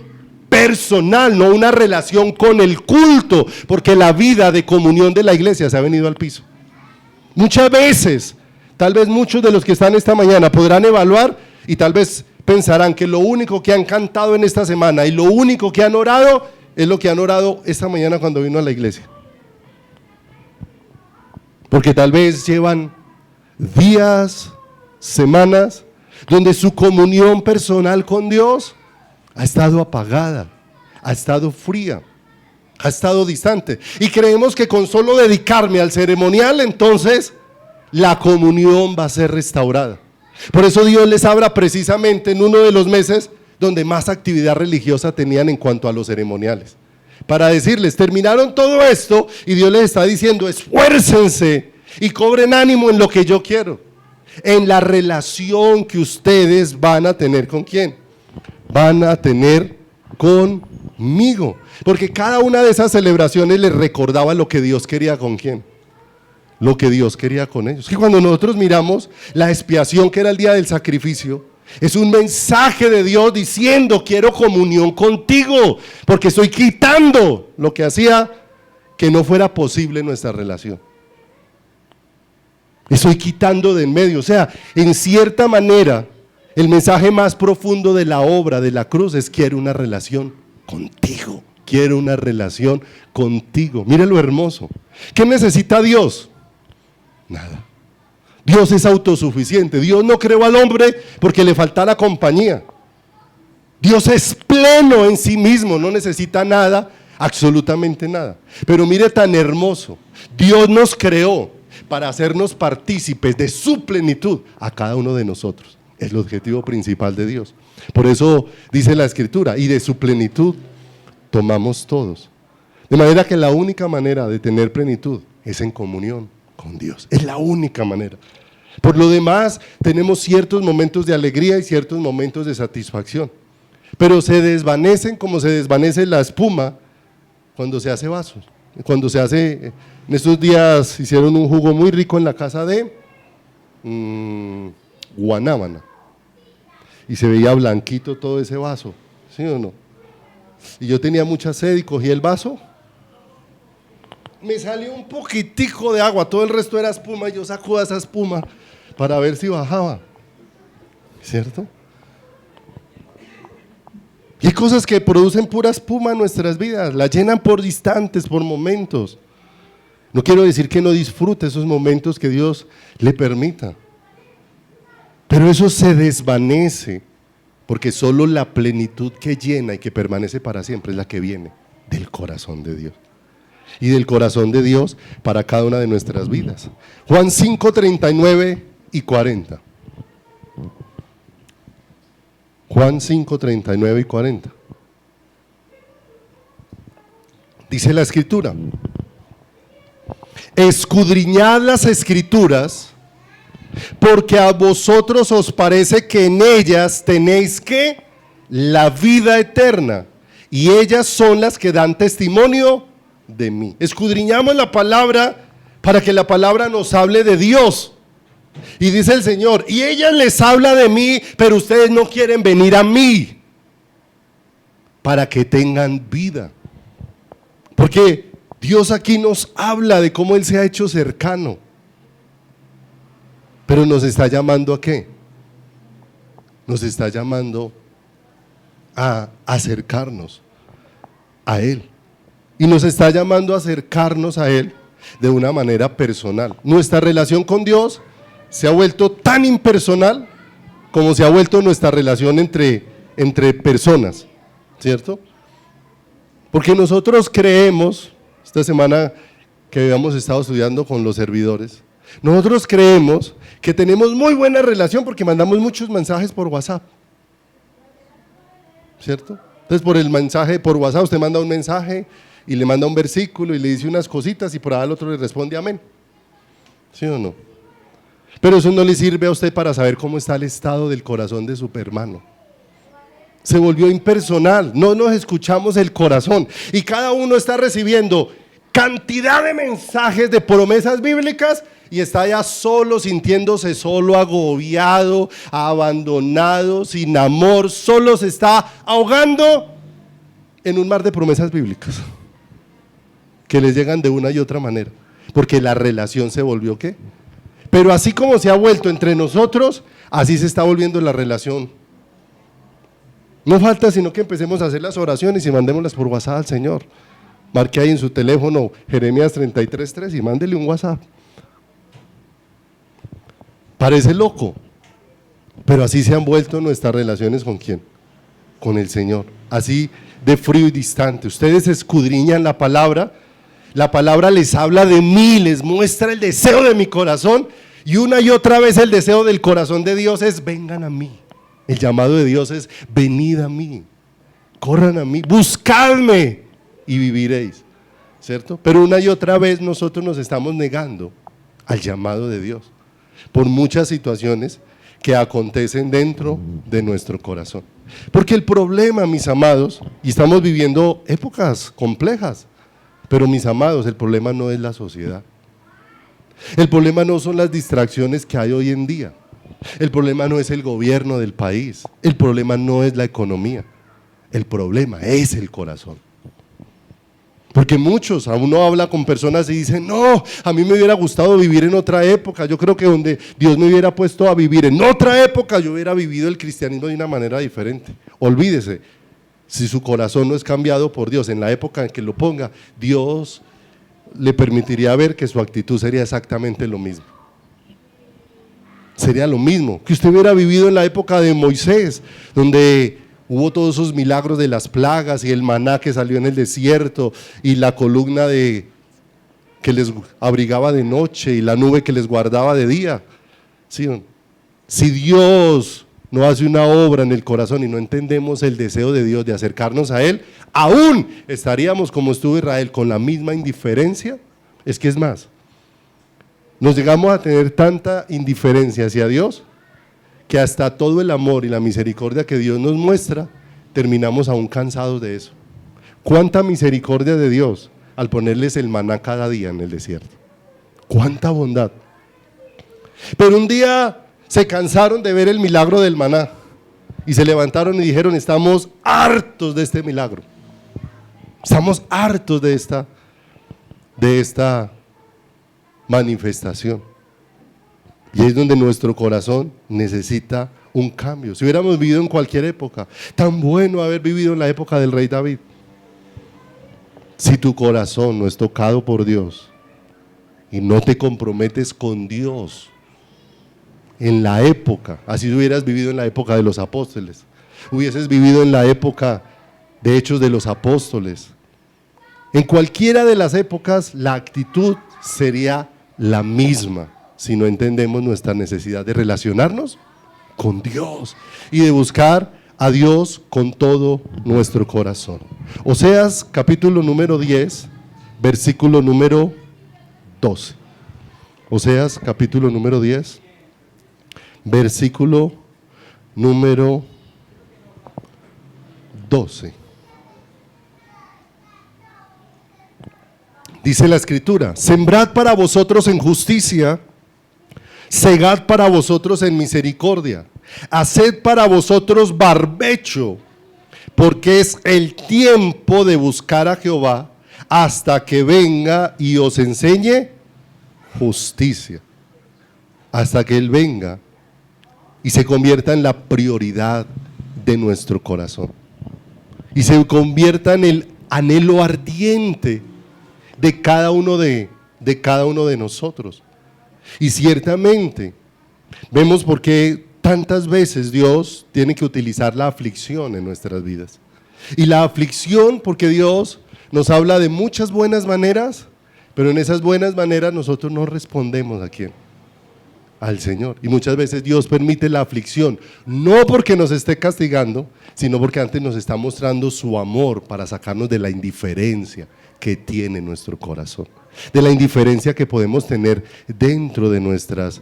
personal, no una relación con el culto, porque la vida de comunión de la iglesia se ha venido al piso. Muchas veces, tal vez muchos de los que están esta mañana podrán evaluar y tal vez pensarán que lo único que han cantado en esta semana y lo único que han orado es lo que han orado esta mañana cuando vino a la iglesia. Porque tal vez llevan días, semanas, donde su comunión personal con Dios ha estado apagada, ha estado fría, ha estado distante. Y creemos que con solo dedicarme al ceremonial, entonces la comunión va a ser restaurada. Por eso Dios les habla precisamente en uno de los meses donde más actividad religiosa tenían en cuanto a los ceremoniales. Para decirles, terminaron todo esto y Dios les está diciendo, esfuércense y cobren ánimo en lo que yo quiero. En la relación que ustedes van a tener ¿con quién? Van a tener conmigo. Porque cada una de esas celebraciones les recordaba lo que Dios quería con quién. Lo que Dios quería con ellos. Que cuando nosotros miramos la expiación que era el día del sacrificio, es un mensaje de Dios diciendo quiero comunión contigo, porque estoy quitando lo que hacía que no fuera posible nuestra relación. Estoy quitando de en medio, o sea, en cierta manera, el mensaje más profundo de la obra de la cruz es quiero una relación contigo, quiero una relación contigo. Mire lo hermoso. ¿Qué necesita Dios? Nada. Dios es autosuficiente. Dios no creó al hombre porque le faltara compañía. Dios es pleno en sí mismo, no necesita nada, absolutamente nada. Pero mire tan hermoso, Dios nos creó para hacernos partícipes de su plenitud a cada uno de nosotros. Es el objetivo principal de Dios. Por eso dice la Escritura, y de su plenitud tomamos todos. De manera que la única manera de tener plenitud es en comunión con Dios. Es la única manera. Por lo demás, tenemos ciertos momentos de alegría y ciertos momentos de satisfacción. Pero se desvanecen como se desvanece la espuma cuando se hace vasos. Cuando se hace, en estos días hicieron un jugo muy rico en la casa de Guanábana. Y se veía blanquito todo ese vaso, ¿sí o no? Y yo tenía mucha sed y cogí el vaso. Me salió un poquitico de agua, todo el resto era espuma, y yo saco esa espuma para ver si bajaba, ¿cierto? Y hay cosas que producen pura espuma en nuestras vidas, la llenan por instantes, por momentos. No quiero decir que no disfrute esos momentos que Dios le permita, pero eso se desvanece, porque solo la plenitud que llena y que permanece para siempre es la que viene del corazón de Dios. Y del corazón de Dios para cada una de nuestras vidas. Juan 5, 39 y 40. Juan 5, 39 y 40. Dice la Escritura: escudriñad las Escrituras, porque a vosotros os parece que en ellas tenéis ¿qué? La vida eterna, y ellas son las que dan testimonio de mí. Escudriñamos la palabra para que la palabra nos hable de Dios. Y dice el Señor, y ella les habla de mí, pero ustedes no quieren venir a mí para que tengan vida. Porque Dios aquí nos habla de cómo Él se ha hecho cercano. Pero nos está llamando ¿a qué? Nos está llamando a acercarnos a Él. Y nos está llamando a acercarnos a Él de una manera personal. Nuestra relación con Dios se ha vuelto tan impersonal como se ha vuelto nuestra relación entre personas, ¿cierto? Porque nosotros creemos, esta semana que habíamos estado estudiando con los servidores, nosotros creemos que tenemos muy buena relación porque mandamos muchos mensajes por WhatsApp, ¿cierto? Entonces por el mensaje, por WhatsApp usted manda un mensaje y le manda un versículo y le dice unas cositas y por ahí al otro le responde amén, ¿sí o no? Pero eso no le sirve a usted para saber cómo está el estado del corazón de su hermano. Se volvió impersonal, no nos escuchamos el corazón y cada uno está recibiendo cantidad de mensajes de promesas bíblicas y está ya solo, sintiéndose solo, agobiado, abandonado, sin amor, solo se está ahogando en un mar de promesas bíblicas que les llegan de una y otra manera, porque la relación se volvió ¿qué? Pero así como se ha vuelto entre nosotros, así se está volviendo la relación. No falta sino que empecemos a hacer las oraciones y mandémoslas por WhatsApp al Señor. Marque ahí en su teléfono Jeremías 33:3 y mándele un WhatsApp. Parece loco, pero así se han vuelto nuestras relaciones ¿con quién? Con el Señor. Así de frío y distante. Ustedes escudriñan la palabra les habla de mí, les muestra el deseo de mi corazón y una y otra vez el deseo del corazón de Dios es vengan a mí. El llamado de Dios es venid a mí, corran a mí, buscadme y viviréis, ¿cierto? Pero una y otra vez nosotros nos estamos negando al llamado de Dios por muchas situaciones que acontecen dentro de nuestro corazón. Porque el problema, mis amados, y estamos viviendo épocas complejas, pero mis amados, el problema no es la sociedad. El problema no son las distracciones que hay hoy en día. El problema no es el gobierno del país. El problema no es la economía. El problema es el corazón. Porque muchos, a uno habla con personas y dicen, no, a mí me hubiera gustado vivir en otra época. Yo creo que donde Dios me hubiera puesto a vivir en otra época, yo hubiera vivido el cristianismo de una manera diferente. Olvídese. Si su corazón no es cambiado por Dios en la época en que lo ponga, Dios le permitiría ver que su actitud sería exactamente lo mismo. Sería lo mismo, que usted hubiera vivido en la época de Moisés, donde hubo todos esos milagros de las plagas y el maná que salió en el desierto y la columna que les abrigaba de noche y la nube que les guardaba de día. ¿Sí? Si Dios no hace una obra en el corazón y no entendemos el deseo de Dios de acercarnos a Él, aún estaríamos como estuvo Israel con la misma indiferencia. Es que es más, nos llegamos a tener tanta indiferencia hacia Dios que hasta todo el amor y la misericordia que Dios nos muestra, terminamos aún cansados de eso. ¿Cuánta misericordia de Dios al ponerles el maná cada día en el desierto? ¿Cuánta bondad? Pero un día se cansaron de ver el milagro del maná y se levantaron y dijeron, estamos hartos de este milagro, estamos hartos de esta manifestación. Y es donde nuestro corazón necesita un cambio. Si hubiéramos vivido en cualquier época, tan bueno haber vivido en la época del rey David. Si tu corazón no es tocado por Dios y no te comprometes con Dios, en la época, así hubieras vivido en la época de los apóstoles, hubieses vivido en la época de Hechos de los Apóstoles, en cualquiera de las épocas la actitud sería la misma si no entendemos nuestra necesidad de relacionarnos con Dios y de buscar a Dios con todo nuestro corazón. Oseas capítulo número 10, versículo número 12. Oseas capítulo número 10, versículo número 12. Dice la Escritura: sembrad para vosotros en justicia, segad para vosotros en misericordia, haced para vosotros barbecho, porque es el tiempo de buscar a Jehová hasta que venga y os enseñe justicia. Hasta que Él venga y se convierta en la prioridad de nuestro corazón y se convierta en el anhelo ardiente de cada uno de nosotros. Y ciertamente vemos por qué tantas veces Dios tiene que utilizar la aflicción en nuestras vidas. Y la aflicción, porque Dios nos habla de muchas buenas maneras, pero en esas buenas maneras nosotros no respondemos. ¿A quién? Al Señor. Y muchas veces Dios permite la aflicción, no porque nos esté castigando, sino porque antes nos está mostrando su amor para sacarnos de la indiferencia que tiene nuestro corazón, de la indiferencia que podemos tener dentro de nuestras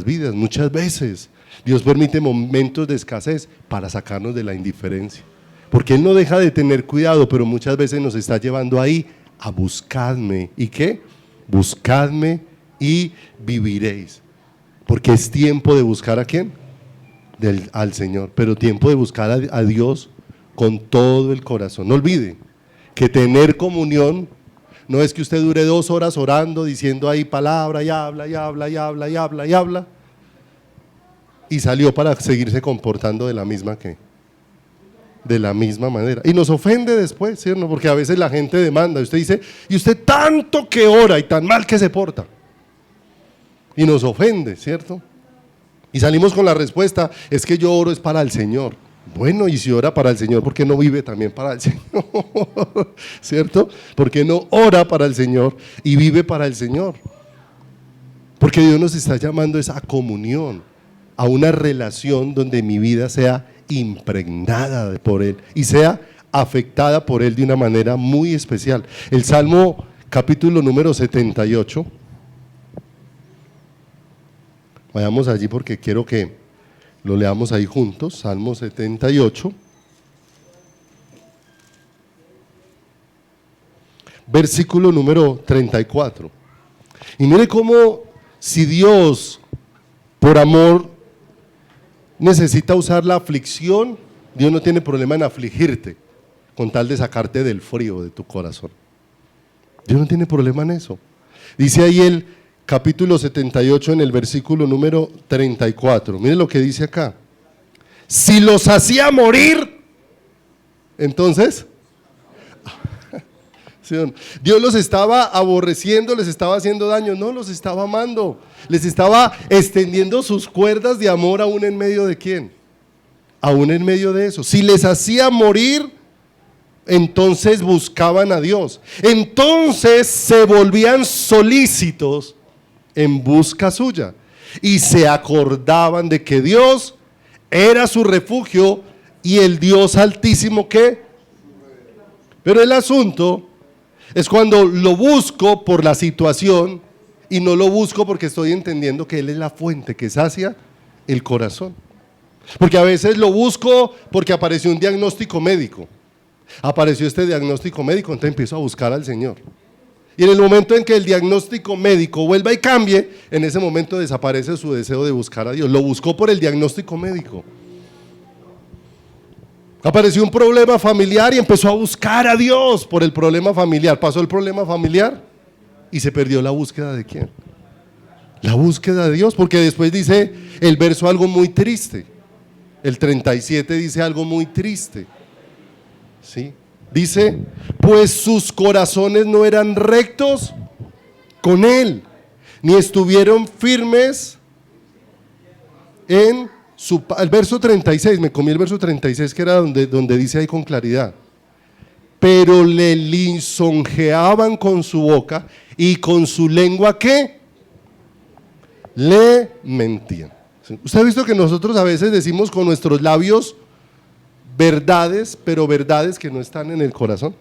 vidas. Muchas veces Dios permite momentos de escasez para sacarnos de la indiferencia, porque Él no deja de tener cuidado, pero muchas veces nos está llevando ahí a buscarme. ¿Y qué? Buscadme y viviréis, porque es tiempo de buscar ¿a quién? Al Señor, pero tiempo de buscar a Dios con todo el corazón. No olvide que tener comunión no es que usted dure 2 horas orando, diciendo ahí palabra y habla y habla y habla y habla y habla, y salió para seguirse comportando de la misma manera. Y nos ofende después, ¿cierto? Porque a veces la gente demanda, usted dice, y usted tanto que ora y tan mal que se porta. Y nos ofende, ¿cierto? Y salimos con la respuesta, es que yo oro es para el Señor. Bueno, y si ora para el Señor, ¿por qué no vive también para el Señor? ¿Cierto? ¿Por qué no ora para el Señor y vive para el Señor? Porque Dios nos está llamando a comunión, a una relación donde mi vida sea impregnada por Él y sea afectada por Él de una manera muy especial. El Salmo capítulo número 78. Vayamos allí porque quiero que lo leamos ahí juntos. Salmo 78, versículo número 34. Y mire cómo, si Dios por amor necesita usar la aflicción, Dios no tiene problema en afligirte con tal de sacarte del frío de tu corazón. Dios no tiene problema en eso. Dice ahí el capítulo 78 en el versículo número 34. Mire lo que dice acá: si los hacía morir, entonces ¿sí? Dios los estaba aborreciendo, les estaba haciendo daño. No, los estaba amando, les estaba extendiendo sus cuerdas de amor aún en medio de ¿quién? Aún en medio de eso. Si les hacía morir, entonces buscaban a Dios, entonces se volvían solícitos en busca suya y se acordaban de que Dios era su refugio y el Dios altísimo que. Pero el asunto es cuando lo busco por la situación y no lo busco porque estoy entendiendo que Él es la fuente que sacia el corazón. Porque a veces lo busco porque apareció un diagnóstico médico, apareció este diagnóstico médico, entonces empiezo a buscar al Señor. Y en el momento en que el diagnóstico médico vuelva y cambie, en ese momento desaparece su deseo de buscar a Dios. Lo buscó por el diagnóstico médico. Apareció un problema familiar y empezó a buscar a Dios por el problema familiar. Pasó el problema familiar y se perdió la búsqueda de ¿quién? La búsqueda de Dios, porque después dice el verso algo muy triste. El 37 dice algo muy triste. ¿Sí? Dice, pues sus corazones no eran rectos con Él, ni estuvieron firmes en su. El verso 36, me comí el verso 36 que era donde dice ahí con claridad. Pero le lisonjeaban con su boca y con su lengua ¿qué? Le mentían. ¿Usted ha visto que nosotros a veces decimos con nuestros labios verdades, pero verdades que no están en el corazón?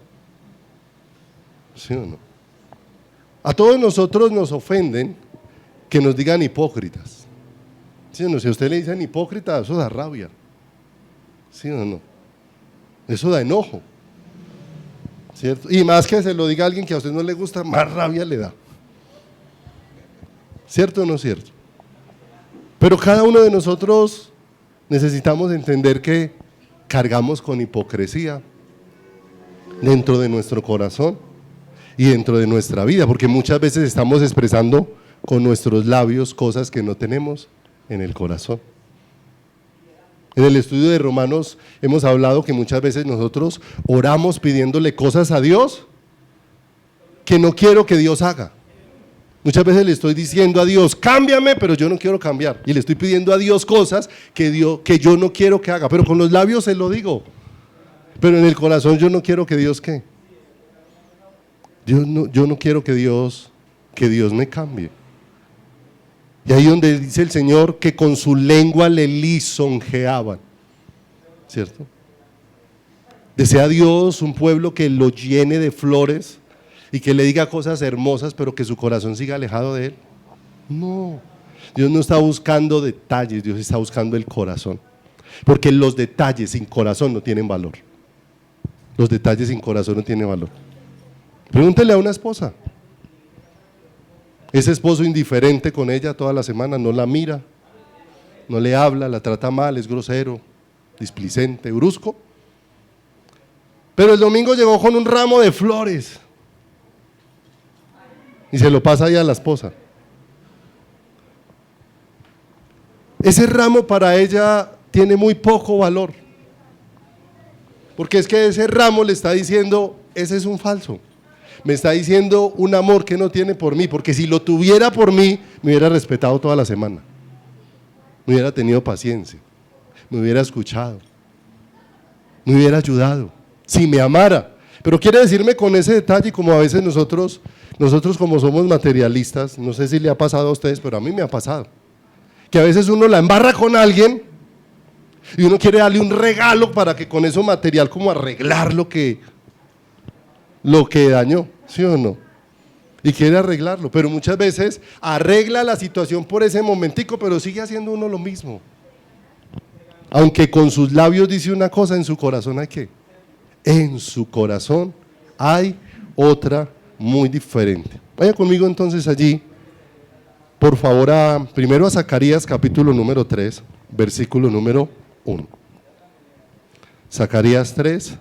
¿Sí o no? A todos nosotros nos ofenden que nos digan hipócritas. ¿Sí o no? Si a usted le dicen hipócrita, eso da rabia. ¿Sí o no? Eso da enojo. ¿cierto? Y más que se lo diga a alguien que a usted no le gusta, más rabia le da. ¿Cierto o no es cierto? Pero cada uno de nosotros necesitamos entender que cargamos con hipocresía dentro de nuestro corazón y dentro de nuestra vida, porque muchas veces estamos expresando con nuestros labios cosas que no tenemos en el corazón. En el estudio de Romanos hemos hablado que muchas veces nosotros oramos pidiéndole cosas a Dios que no quiero que Dios haga. Muchas veces le estoy diciendo a Dios, cámbiame, pero yo no quiero cambiar. Y le estoy pidiendo a Dios cosas que yo no quiero que haga, pero con los labios se lo digo. Pero en el corazón yo no quiero que Dios, ¿qué? Yo no quiero que Dios me cambie. Y ahí donde dice el Señor que con su lengua le lisonjeaban, ¿cierto? Desea Dios un pueblo que lo llene de flores y que le diga cosas hermosas, pero que su corazón siga alejado de Él. No, Dios no está buscando detalles, Dios está buscando el corazón. Porque los detalles sin corazón no tienen valor. Los detalles sin corazón no tienen valor. Pregúntele a una esposa. Ese esposo indiferente con ella toda la semana, no la mira, no le habla, la trata mal, es grosero, displicente, brusco. Pero el domingo llegó con un ramo de flores y se lo pasa ahí a la esposa. Ese ramo para ella tiene muy poco valor, porque es que ese ramo le está diciendo, ese es un falso. Me está diciendo un amor que no tiene por mí, porque si lo tuviera por mí, me hubiera respetado toda la semana, me hubiera tenido paciencia, me hubiera escuchado, me hubiera ayudado, si me amara. Pero quiere decirme con ese detalle, como a veces nosotros como somos materialistas, no sé si le ha pasado a ustedes, pero a mí me ha pasado, que a veces uno la embarra con alguien y uno quiere darle un regalo para que con eso material como arreglar lo que dañó, ¿sí o no? Y quiere arreglarlo, pero muchas veces arregla la situación por ese momentico, pero sigue haciendo uno lo mismo. Aunque con sus labios dice una cosa, en su corazón hay ¿qué? En su corazón hay otra muy diferente. Vaya conmigo entonces allí, por favor, primero a Zacarías capítulo número 3, versículo número 1. Zacarías 3,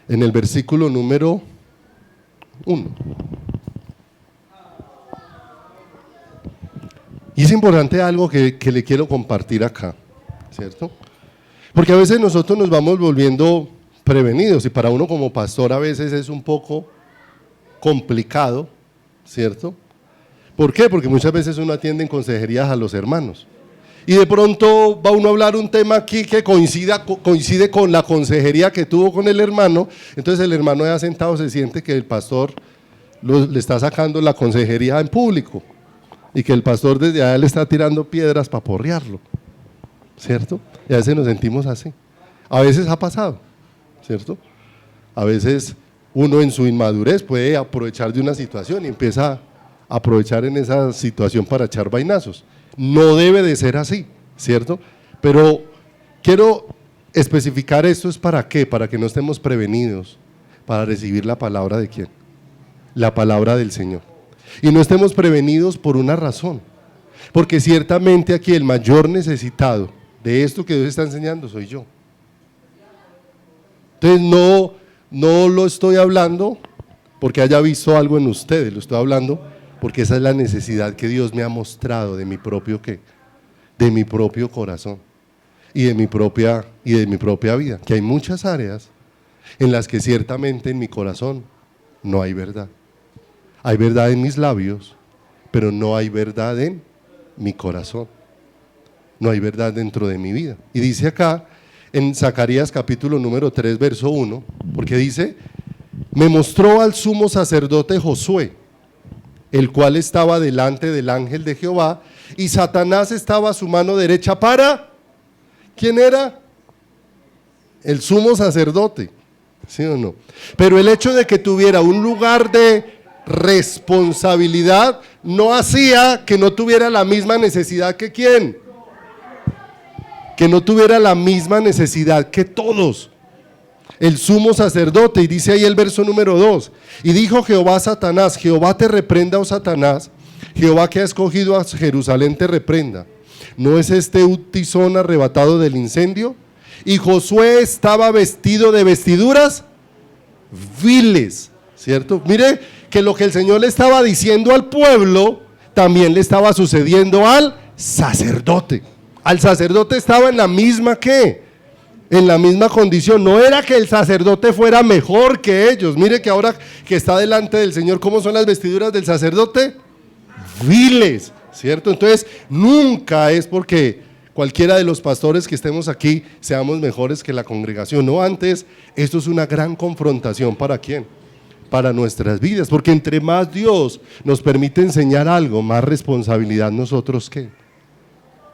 en el versículo número 1. Y es importante algo que le quiero compartir acá, ¿cierto? Porque a veces nosotros nos vamos volviendo prevenidos y para uno como pastor a veces es un poco complicado, ¿cierto? ¿Por qué? Porque muchas veces uno atiende en consejerías a los hermanos y de pronto va uno a hablar un tema aquí que coincide con la consejería que tuvo con el hermano, entonces el hermano ya sentado se siente que el pastor le está sacando la consejería en público y que el pastor desde allá le está tirando piedras para porrearlo, ¿cierto? Y a veces nos sentimos así, a veces ha pasado, ¿cierto? A veces uno en su inmadurez puede aprovechar de una situación y empieza a aprovechar en esa situación para echar vainazos. No debe de ser así, ¿cierto? Pero quiero especificar esto es para qué, para que no estemos prevenidos para recibir la palabra de quién, la palabra del Señor. Y no estemos prevenidos por una razón, porque ciertamente aquí el mayor necesitado de esto que Dios está enseñando soy yo. Entonces no lo estoy hablando porque haya visto algo en ustedes, lo estoy hablando porque esa es la necesidad que Dios me ha mostrado de mi propio ¿qué? De mi propio corazón y de mi propia vida, que hay muchas áreas en las que ciertamente en mi corazón no hay verdad. Hay verdad en mis labios, pero no hay verdad en mi corazón. No hay verdad dentro de mi vida. Y dice acá en Zacarías capítulo número 3 verso 1, porque dice, me mostró al sumo sacerdote Josué, el cual estaba delante del ángel de Jehová, y Satanás estaba a su mano derecha para, ¿quién era? El sumo sacerdote, ¿sí o no? Pero el hecho de que tuviera un lugar de responsabilidad no hacía que no tuviera la misma necesidad que ¿quién? Que no tuviera la misma necesidad que todos. el sumo sacerdote, y dice ahí el verso número 2, y dijo Jehová a Satanás, Jehová te reprenda, oh Satanás, Jehová que ha escogido a Jerusalén te reprenda. ¿No es este un tizón arrebatado del incendio? Y Josué estaba vestido de vestiduras viles, ¿cierto? Mire que lo que el Señor le estaba diciendo al pueblo, también le estaba sucediendo al sacerdote. Al sacerdote estaba en la misma en la misma condición. No era que el sacerdote fuera mejor que ellos. Mire que ahora que está delante del Señor, ¿cómo son las vestiduras del sacerdote? Viles, ¿cierto? Entonces nunca es porque cualquiera de los pastores que estemos aquí seamos mejores que la congregación. No, antes esto es una gran confrontación. ¿Para quién? Para nuestras vidas, porque entre más Dios nos permite enseñar algo, más responsabilidad nosotros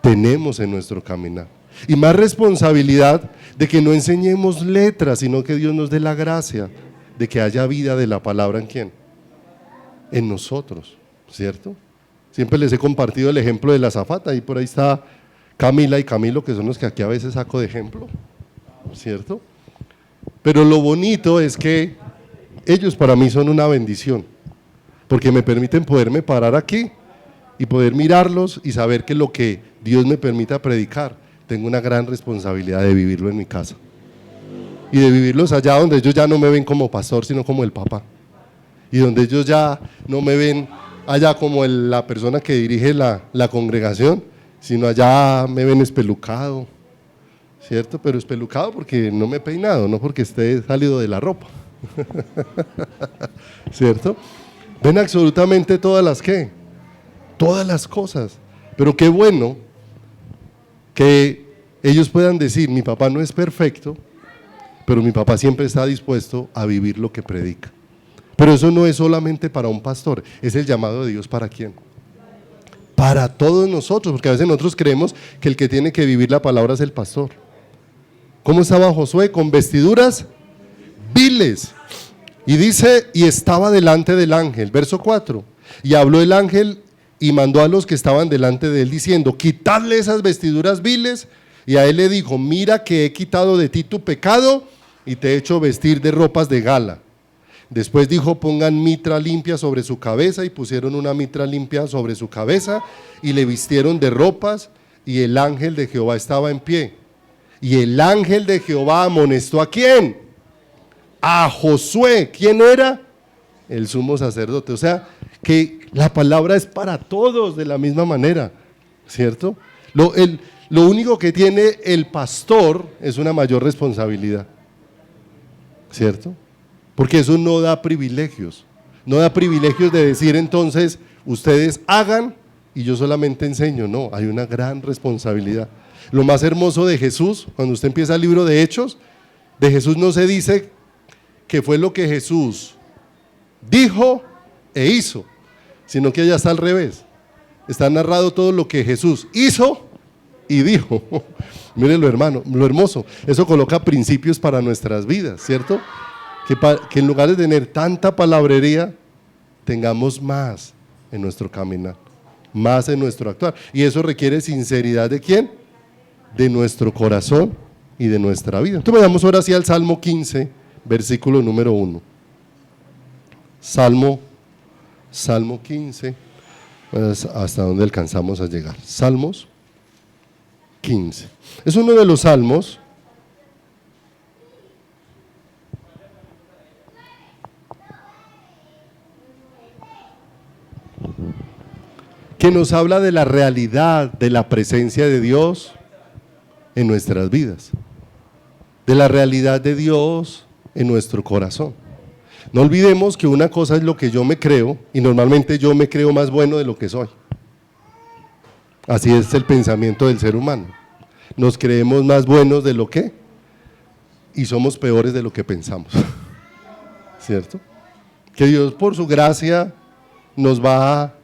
tenemos en nuestro caminar, y más responsabilidad de que no enseñemos letras, sino que Dios nos dé la gracia de que haya vida de la palabra en nosotros, ¿cierto? Siempre les he compartido el ejemplo de la azafata, y por ahí está Camila y Camilo, que son los que aquí a veces saco de ejemplo, ¿cierto? Pero lo bonito es que ellos para mí son una bendición, porque me permiten poderme parar aquí y poder mirarlos y saber que lo que Dios me permita predicar, tengo una gran responsabilidad de vivirlo en mi casa y de vivirlos allá donde ellos ya no me ven como pastor, sino como el papá, y donde ellos ya no me ven allá como la persona que dirige la congregación, sino allá me ven espelucado, ¿cierto? Pero espelucado porque no me he peinado, no porque esté salido de la ropa. ¿Cierto? Ven absolutamente todas las cosas, pero qué bueno que ellos puedan decir: mi papá no es perfecto, pero mi papá siempre está dispuesto a vivir lo que predica. Pero eso no es solamente para un pastor, es el llamado de Dios. ¿Para quién? Para todos nosotros, porque a veces nosotros creemos que el que tiene que vivir la palabra es el pastor. ¿Cómo estaba Josué? Con vestiduras viles, y dice: y estaba delante del ángel, verso 4, y habló el ángel y mandó a los que estaban delante de él diciendo: quitadle esas vestiduras viles. Y a él le dijo: mira que he quitado de ti tu pecado y te he hecho vestir de ropas de gala. Después dijo: pongan mitra limpia sobre su cabeza, y pusieron una mitra limpia sobre su cabeza y le vistieron de ropas, y el ángel de Jehová estaba en pie. Y el ángel de Jehová amonestó ¿a quién? A Josué. ¿Quién era? El sumo sacerdote. O sea que la palabra es para todos de la misma manera, ¿cierto? Lo único que tiene el pastor es una mayor responsabilidad, ¿cierto? Porque eso no da privilegios, no da privilegios de decir entonces ustedes hagan y yo solamente enseño. No, hay una gran responsabilidad. Lo más hermoso de Jesús, cuando usted empieza el libro de Hechos, de Jesús no se dice que fue lo que Jesús dijo e hizo, sino que ya está al revés. Está narrado todo lo que Jesús hizo y dijo. Miren lo hermoso, eso coloca principios para nuestras vidas, ¿cierto? Que en lugar de tener tanta palabrería, tengamos más en nuestro caminar, más en nuestro actuar, y eso requiere sinceridad ¿de quién? De nuestro corazón y de nuestra vida. Entonces vayamos ahora sí al Salmo 15, versículo número 1. Salmo 15, pues hasta donde alcanzamos a llegar. Salmos 15. Es uno de los salmos que nos habla de la realidad de la presencia de Dios en nuestras vidas, de la realidad de Dios en nuestro corazón. No olvidemos que una cosa es lo que yo me creo, y normalmente yo me creo más bueno de lo que soy. Así es el pensamiento del ser humano. Nos creemos más buenos de lo que, y somos peores de lo que pensamos. ¿Cierto? Que Dios por su gracia nos va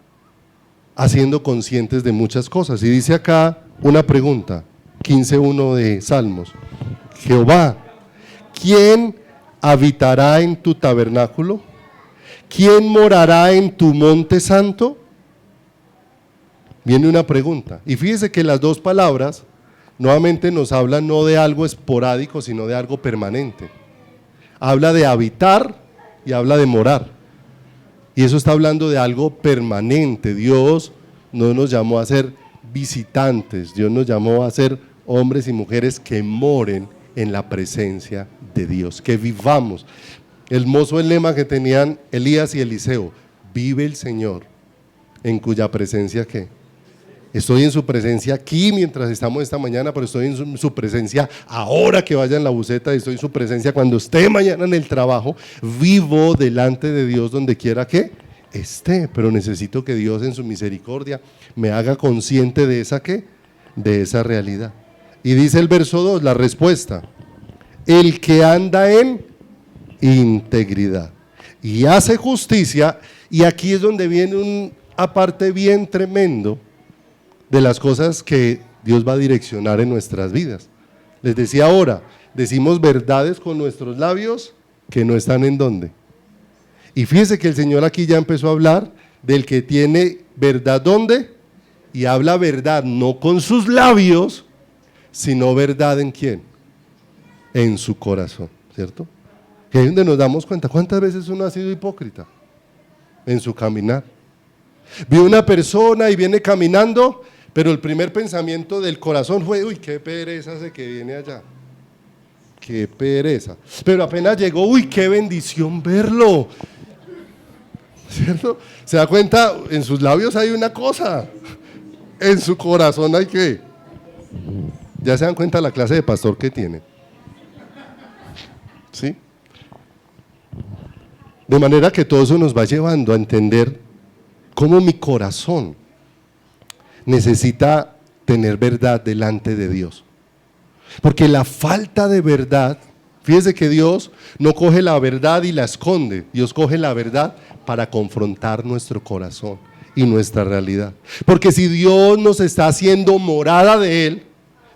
haciendo conscientes de muchas cosas. Y dice acá una pregunta, 15:1 de Salmos: Jehová, ¿quién habitará en tu tabernáculo? ¿Quién morará en tu monte santo? Viene una pregunta, y fíjese que las dos palabras nuevamente nos hablan no de algo esporádico, sino de algo permanente. habla de habitar y habla de morar. Y eso está hablando de algo permanente. Dios no nos llamó a ser visitantes, Dios nos llamó a ser hombres y mujeres que moren en la presencia de Dios, que vivamos. Hermoso el lema que tenían Elías y Eliseo: vive el Señor, en cuya presencia ¿qué? Estoy en su presencia aquí mientras estamos esta mañana, pero estoy en su presencia ahora que vaya en la buseta, y estoy en su presencia cuando esté mañana en el trabajo. Vivo delante de Dios donde quiera que esté, pero necesito que Dios en su misericordia me haga consciente de esa ¿qué? De esa realidad. Y dice el verso 2, la respuesta: el que anda en integridad y hace justicia. Y aquí es donde viene un aparte bien tremendo de las cosas que Dios va a direccionar en nuestras vidas. Les decía ahora, decimos verdades con nuestros labios que no están en dónde. Y fíjese que el Señor aquí ya empezó a hablar del que tiene verdad ¿dónde? Y habla verdad no con sus labios, sino verdad ¿en quién? En su corazón, ¿cierto? Que es donde nos damos cuenta, ¿cuántas veces uno ha sido hipócrita? En su caminar. Vi una persona y viene caminando, pero el primer pensamiento del corazón fue: uy, qué pereza ese que viene allá, qué pereza. Pero apenas llegó, uy, qué bendición verlo, ¿cierto? Se da cuenta, en sus labios hay una cosa, en su corazón hay que. Ya se dan cuenta la clase de pastor que tiene, ¿sí? De manera que todo eso nos va llevando a entender cómo mi corazón necesita tener verdad delante de Dios. Porque la falta de verdad, fíjese que Dios no coge la verdad y la esconde, Dios coge la verdad para confrontar nuestro corazón y nuestra realidad. Porque si Dios nos está haciendo morada de Él,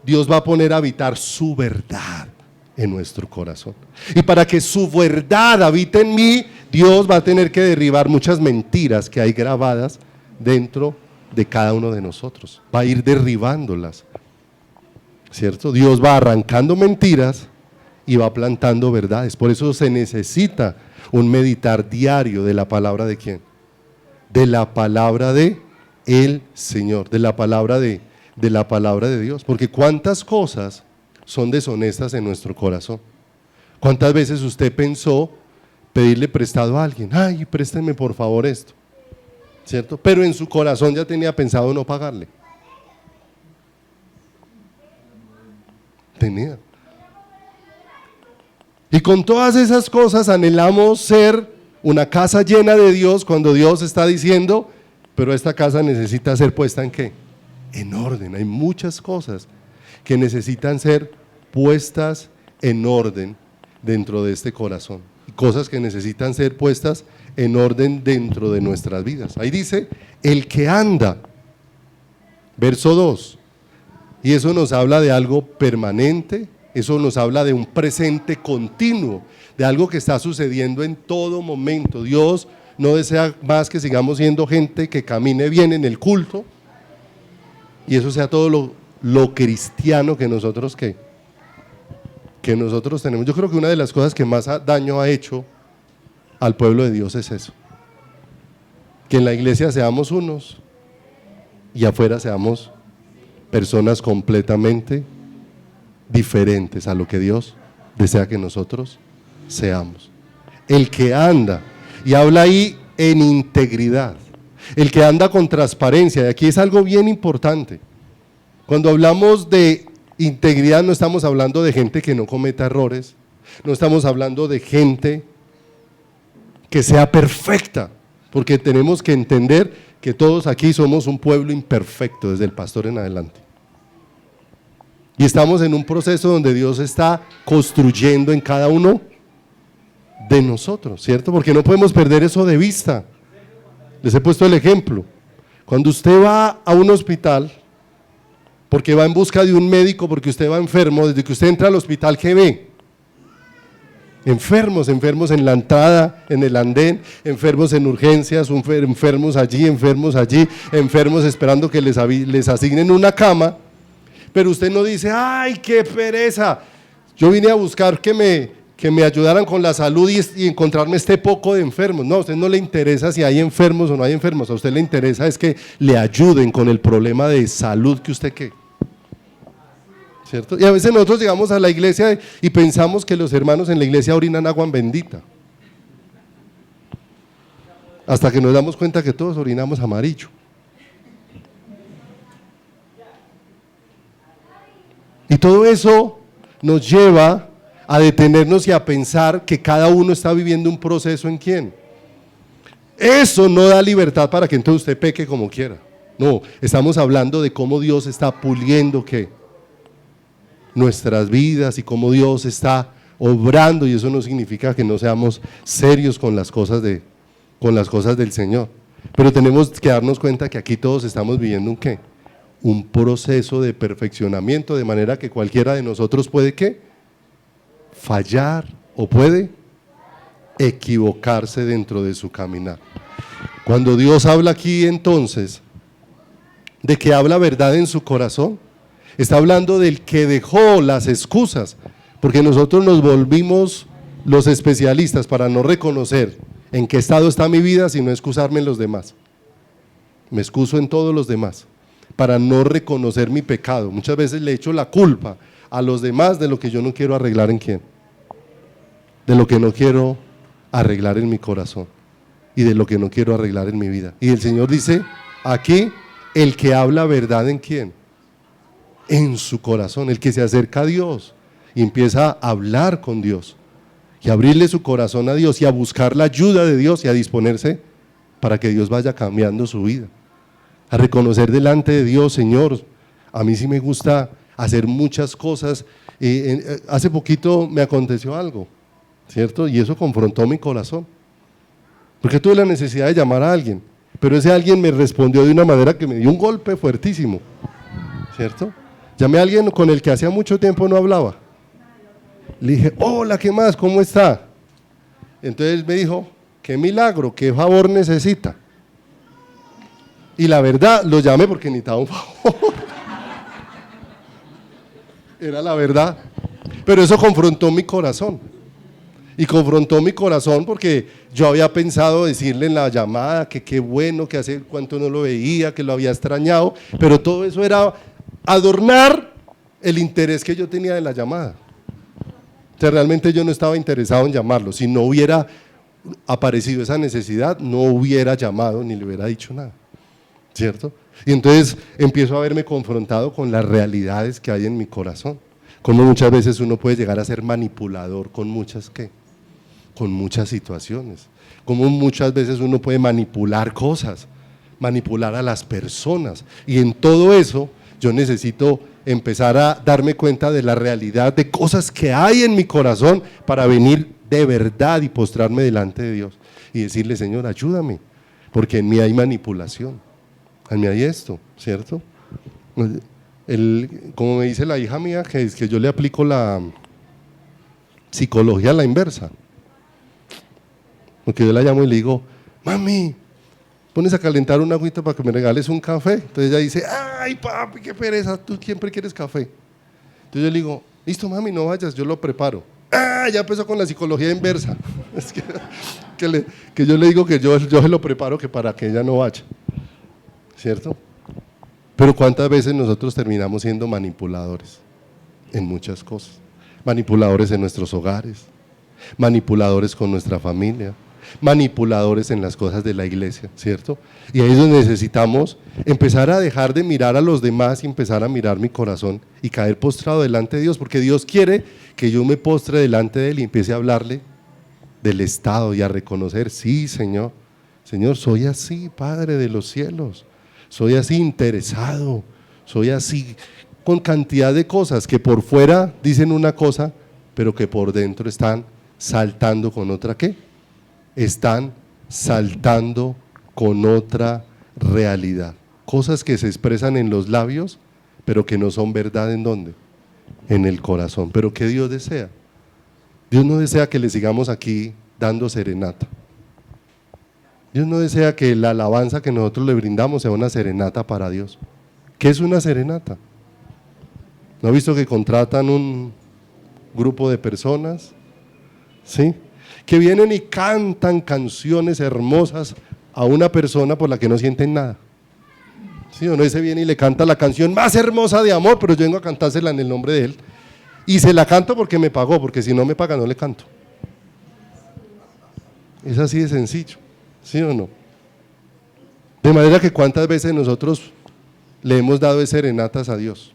Dios va a poner a habitar su verdad en nuestro corazón. Y para que su verdad habite en mí, Dios va a tener que derribar muchas mentiras que hay grabadas dentro de cada uno de nosotros. Va a ir derribándolas, ¿cierto? Dios va arrancando mentiras y va plantando verdades. Por eso se necesita un meditar diario de la palabra de ¿quién? De la palabra de el Señor, de la palabra de Dios. Porque cuántas cosas son deshonestas en nuestro corazón. ¿Cuántas veces usted pensó pedirle prestado a alguien? Ay, présteme por favor esto, ¿cierto? Pero en su corazón ya tenía pensado no pagarle. Tenía. Y con todas esas cosas anhelamos ser una casa llena de Dios, cuando Dios está diciendo: pero esta casa necesita ser puesta ¿en qué? En orden. Hay muchas cosas que necesitan ser puestas en orden dentro de este corazón, y cosas que necesitan ser puestas en orden dentro de nuestras vidas. Ahí dice: el que anda, verso 2, y eso nos habla de algo permanente, eso nos habla de un presente continuo, de algo que está sucediendo en todo momento. Dios no desea más que sigamos siendo gente que camine bien en el culto, y eso sea todo lo cristiano que nosotros tenemos. Yo creo que una de las cosas que más daño ha hecho al pueblo de Dios es eso, que en la iglesia seamos unos y afuera seamos personas completamente diferentes a lo que Dios desea que nosotros seamos. El que anda, y habla ahí en integridad, el que anda con transparencia, y aquí es algo bien importante. Cuando hablamos de integridad no estamos hablando de gente que no cometa errores, no estamos hablando de gente que sea perfecta, porque tenemos que entender que todos aquí somos un pueblo imperfecto desde el pastor en adelante. Y estamos en un proceso donde Dios está construyendo en cada uno de nosotros, ¿cierto? Porque no podemos perder eso de vista. Les he puesto el ejemplo. Cuando usted va a un hospital, porque va en busca de un médico, porque usted va enfermo, desde que usted entra al hospital, ¿qué ve? Enfermos en la entrada, en el andén, enfermos en urgencias, enfermos allí, enfermos esperando que les asignen una cama. Pero usted no dice: ay, qué pereza, yo vine a buscar que que me ayudaran con la salud y encontrarme este poco de enfermos. No, a usted no le interesa si hay enfermos o no hay enfermos, a usted le interesa es que le ayuden con el problema de salud que usted ¿qué? ¿Cierto? Y a veces nosotros llegamos a la iglesia y pensamos que los hermanos en la iglesia orinan agua bendita, hasta que nos damos cuenta que todos orinamos amarillo. Y todo eso nos lleva a detenernos y a pensar que cada uno está viviendo un proceso en quién. Eso no da libertad para que entonces usted peque como quiera. No, estamos hablando de cómo Dios está puliendo ¿qué? Nuestras vidas y cómo Dios está obrando, y eso no significa que no seamos serios con las cosas del Señor. Pero tenemos que darnos cuenta que aquí todos estamos viviendo un ¿qué? Un proceso de perfeccionamiento, de manera que cualquiera de nosotros puede ¿qué? Fallar o puede equivocarse dentro de su caminar. Cuando Dios habla aquí entonces de que habla verdad en su corazón, está hablando del que dejó las excusas, porque nosotros nos volvimos los especialistas para no reconocer en qué estado está mi vida, sino excusarme en los demás. Me excuso en todos los demás para no reconocer mi pecado. Muchas veces le echo la culpa a los demás de lo que yo no quiero arreglar en quién, de lo que no quiero arreglar en mi corazón y de lo que no quiero arreglar en mi vida. Y el Señor dice aquí, el que habla verdad en quién, en su corazón, el que se acerca a Dios y empieza a hablar con Dios y abrirle su corazón a Dios y a buscar la ayuda de Dios y a disponerse para que Dios vaya cambiando su vida, a reconocer delante de Dios, Señor, a mí sí me gusta hacer muchas cosas. Hace poquito me aconteció algo, ¿cierto? Y eso confrontó mi corazón, porque tuve la necesidad de llamar a alguien, pero ese alguien me respondió de una manera que me dio un golpe fuertísimo, ¿cierto? Llamé a alguien con el que hacía mucho tiempo no hablaba, le dije, hola, ¿qué más? ¿Cómo está? Entonces me dijo, qué milagro, qué favor necesita. Y la verdad, lo llamé porque necesitaba un favor. Era la verdad. Pero eso confrontó mi corazón. Y confrontó mi corazón porque yo había pensado decirle en la llamada que qué bueno, que hace cuánto no lo veía, que lo había extrañado, pero todo eso era adornar el interés que yo tenía de la llamada. O sea, realmente yo no estaba interesado en llamarlo. Si no hubiera aparecido esa necesidad, no hubiera llamado ni le hubiera dicho nada, ¿cierto? Y entonces empiezo a verme confrontado con las realidades que hay en mi corazón. Como muchas veces uno puede llegar a ser manipulador con muchas ¿qué? Con muchas situaciones. Como muchas veces uno puede manipular cosas, manipular a las personas. Y en todo eso yo necesito empezar a darme cuenta de la realidad de cosas que hay en mi corazón para venir de verdad y postrarme delante de Dios y decirle, Señor, ayúdame, porque en mí hay manipulación, en mí hay esto, ¿cierto? Como me dice la hija mía, que es que yo le aplico la psicología a la inversa, porque yo la llamo y le digo, mami, pones a calentar una agüita para que me regales un café. Entonces ella dice, ay papi, qué pereza, tú siempre quieres café. Entonces yo le digo, listo mami, no vayas, yo lo preparo. Ah, ya empezó con la psicología inversa. Es que yo le digo que yo se lo preparo que para que ella no vaya, ¿cierto? Pero ¿cuántas veces nosotros terminamos siendo manipuladores en muchas cosas? Manipuladores en nuestros hogares, manipuladores con nuestra familia, manipuladores en las cosas de la iglesia, ¿cierto? Y ahí es donde necesitamos empezar a dejar de mirar a los demás y empezar a mirar mi corazón y caer postrado delante de Dios, porque Dios quiere que yo me postre delante de Él y empiece a hablarle del estado y a reconocer, sí Señor, Señor, soy así, Padre de los cielos, soy así interesado, soy así con cantidad de cosas que por fuera dicen una cosa, pero que por dentro están saltando con otra ¿qué? Están saltando con otra realidad, cosas que se expresan en los labios, pero que no son verdad. ¿En dónde? En el corazón. Pero ¿qué Dios desea? Dios no desea que le sigamos aquí dando serenata. Dios no desea que la alabanza que nosotros le brindamos sea una serenata para Dios. ¿Qué es una serenata? ¿No ha visto que contratan un grupo de personas ¿sí? Que vienen y cantan canciones hermosas a una persona por la que no sienten nada. ¿Sí? Uno se viene y le canta la canción más hermosa de amor, pero yo vengo a cantársela en el nombre de él. Y se la canto porque me pagó, porque si no me paga no le canto. Es así de sencillo, ¿sí o no? De manera que cuántas veces nosotros le hemos dado serenatas a Dios.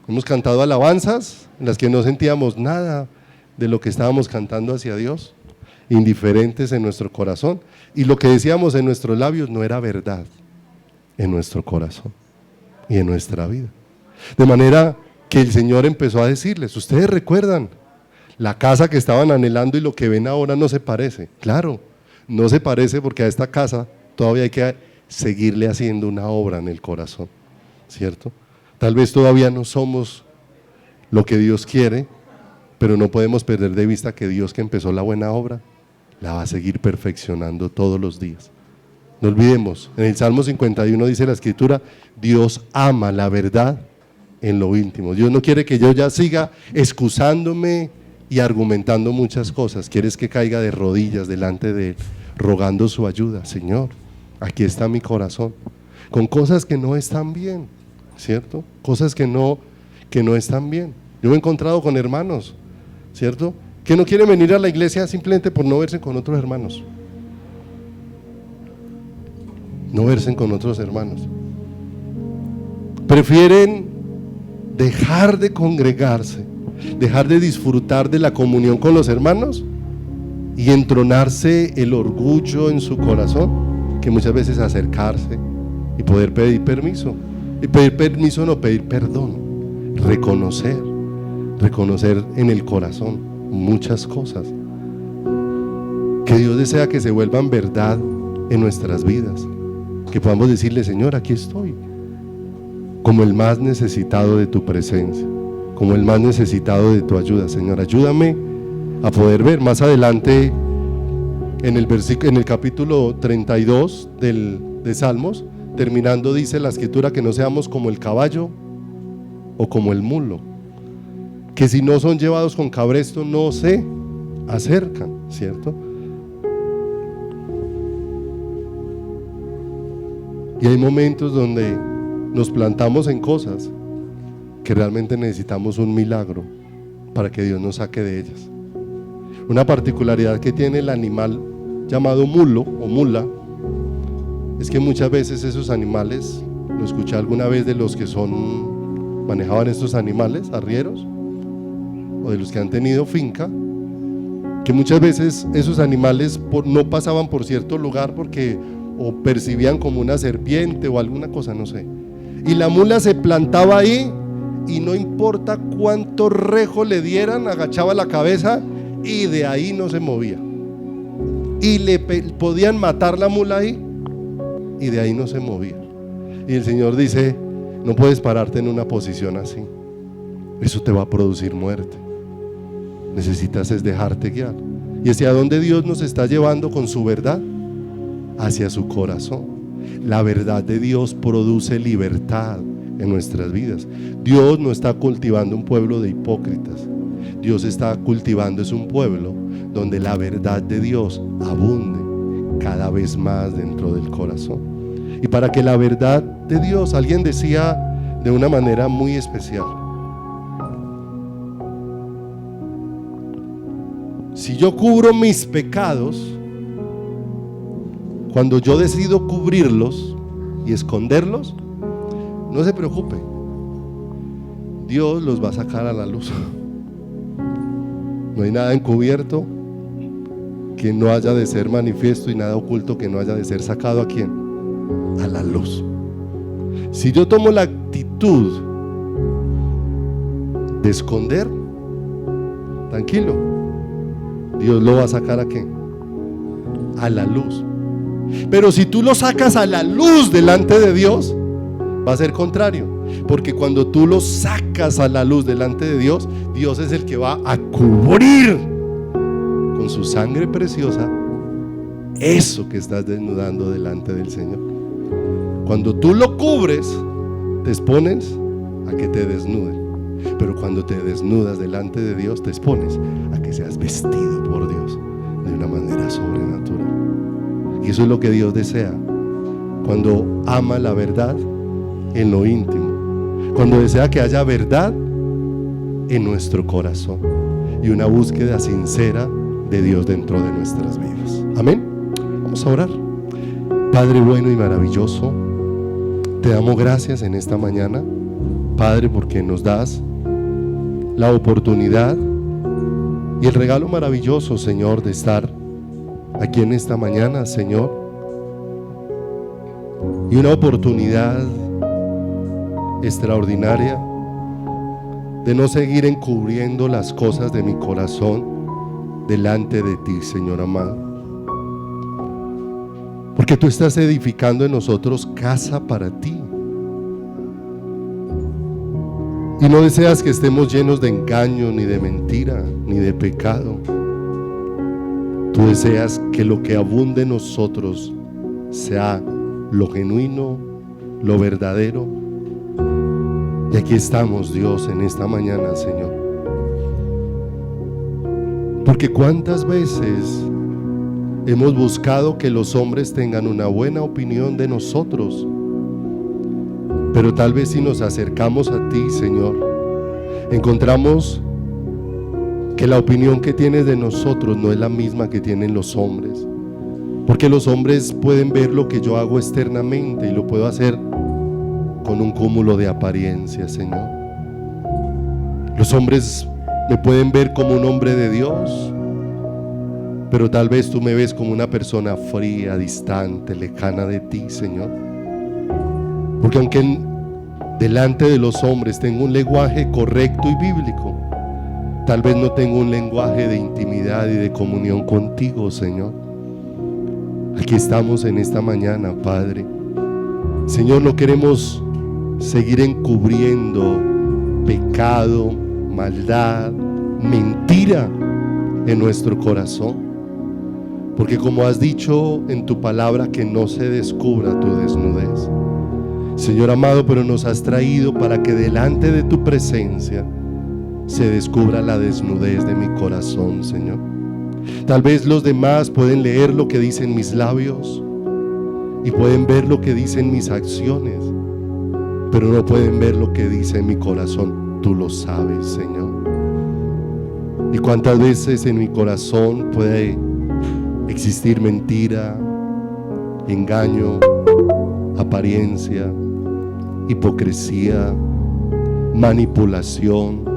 Hemos cantado alabanzas en las que no sentíamos nada de lo que estábamos cantando hacia Dios, indiferentes en nuestro corazón, y lo que decíamos en nuestros labios no era verdad en nuestro corazón y en nuestra vida. De manera que el Señor empezó a decirles, ustedes recuerdan la casa que estaban anhelando y lo que ven ahora no se parece. Claro, no se parece porque a esta casa todavía hay que seguirle haciendo una obra en el corazón, ¿cierto? Tal vez todavía no somos lo que Dios quiere, pero no podemos perder de vista que Dios que empezó la buena obra, la va a seguir perfeccionando todos los días. No olvidemos, en el Salmo 51 dice la Escritura, Dios ama la verdad en lo íntimo. Dios no quiere que yo ya siga excusándome y argumentando muchas cosas, quieres que caiga de rodillas delante de Él, rogando su ayuda. Señor, aquí está mi corazón, con cosas que no están bien, ¿cierto? Cosas que no están bien. Yo me he encontrado con hermanos, ¿cierto? Que no quieren venir a la iglesia simplemente por no verse con otros hermanos. No verse con otros hermanos. Prefieren dejar de congregarse, dejar de disfrutar de la comunión con los hermanos y entronarse el orgullo en su corazón, que muchas veces acercarse y poder pedir permiso. Y pedir permiso no, pedir perdón, reconocer en el corazón muchas cosas que Dios desea que se vuelvan verdad en nuestras vidas, que podamos decirle, Señor, aquí estoy, como el más necesitado de tu presencia, como el más necesitado de tu ayuda. Señor, ayúdame a poder ver. Más adelante en el capítulo 32 de Salmos, terminando, dice la Escritura que no seamos como el caballo o como el mulo, que si no son llevados con cabresto no se acercan, ¿cierto? Y hay momentos donde nos plantamos en cosas que realmente necesitamos un milagro para que Dios nos saque de ellas. Una particularidad que tiene el animal llamado mulo o mula es que muchas veces esos animales, lo escuché alguna vez de los que manejaban estos animales, arrieros, o de los que han tenido finca, que muchas veces esos animales no pasaban por cierto lugar porque o percibían como una serpiente o alguna cosa, no sé, y la mula se plantaba ahí y no importa cuánto rejo le dieran, agachaba la cabeza y de ahí no se movía, y podían matar la mula ahí y de ahí no se movía. Y el Señor dice, no puedes pararte en una posición así, eso te va a producir muerte. Necesitas es dejarte guiar. ¿Y hacia dónde Dios nos está llevando con su verdad? Hacia su corazón. La verdad de Dios produce libertad en nuestras vidas. Dios no está cultivando un pueblo de hipócritas. Dios está cultivando es un pueblo donde la verdad de Dios abunde cada vez más dentro del corazón. Y para que la verdad de Dios, alguien decía de una manera muy especial, si yo cubro mis pecados, cuando yo decido cubrirlos y esconderlos, no se preocupe, Dios los va a sacar a la luz. No hay nada encubierto que no haya de ser manifiesto y nada oculto que no haya de ser sacado ¿a quién? A la luz. Si yo tomo la actitud de esconder, tranquilo, Dios lo va a sacar ¿a qué? A la luz. Pero si tú lo sacas a la luz delante de Dios, va a ser contrario, porque cuando tú lo sacas a la luz delante de Dios, Dios es el que va a cubrir con su sangre preciosa eso que estás desnudando delante del Señor. Cuando tú lo cubres, te expones a que te desnuden. Pero cuando te desnudas delante de Dios, te expones a que seas vestido por Dios de una manera sobrenatural. Y eso es lo que Dios desea cuando ama la verdad en lo íntimo, cuando desea que haya verdad en nuestro corazón y una búsqueda sincera de Dios dentro de nuestras vidas. Amén. Vamos a orar. Padre bueno y maravilloso, te damos gracias en esta mañana, Padre, porque nos das la oportunidad y el regalo maravilloso, Señor, de estar aquí en esta mañana, Señor, y una oportunidad extraordinaria de no seguir encubriendo las cosas de mi corazón delante de ti, Señor amado, porque tú estás edificando en nosotros casa para ti y no deseas que estemos llenos de engaño, ni de mentira, ni de pecado. Tú deseas que lo que abunde en nosotros sea lo genuino, lo verdadero. Y aquí estamos, Dios, en esta mañana, Señor, porque cuántas veces hemos buscado que los hombres tengan una buena opinión de nosotros, pero tal vez si nos acercamos a ti, Señor, encontramos que la opinión que tienes de nosotros no es la misma que tienen los hombres, porque los hombres pueden ver lo que yo hago externamente y lo puedo hacer con un cúmulo de apariencias, Señor. Los hombres me pueden ver como un hombre de Dios, pero tal vez tú me ves como una persona fría, distante, lejana de ti, Señor. Porque aunque delante de los hombres tengo un lenguaje correcto y bíblico, tal vez no tengo un lenguaje de intimidad y de comunión contigo, Señor. Aquí estamos en esta mañana, Padre. Señor, no queremos seguir encubriendo pecado, maldad, mentira en nuestro corazón, porque como has dicho en tu palabra, que no se descubra tu desnudez, Señor amado, pero nos has traído para que delante de tu presencia se descubra la desnudez de mi corazón, Señor. Tal vez los demás pueden leer lo que dicen mis labios y pueden ver lo que dicen mis acciones, pero no pueden ver lo que dice mi corazón. Tú lo sabes, Señor. Y cuántas veces en mi corazón puede existir mentira, engaño, apariencia, hipocresía, manipulación.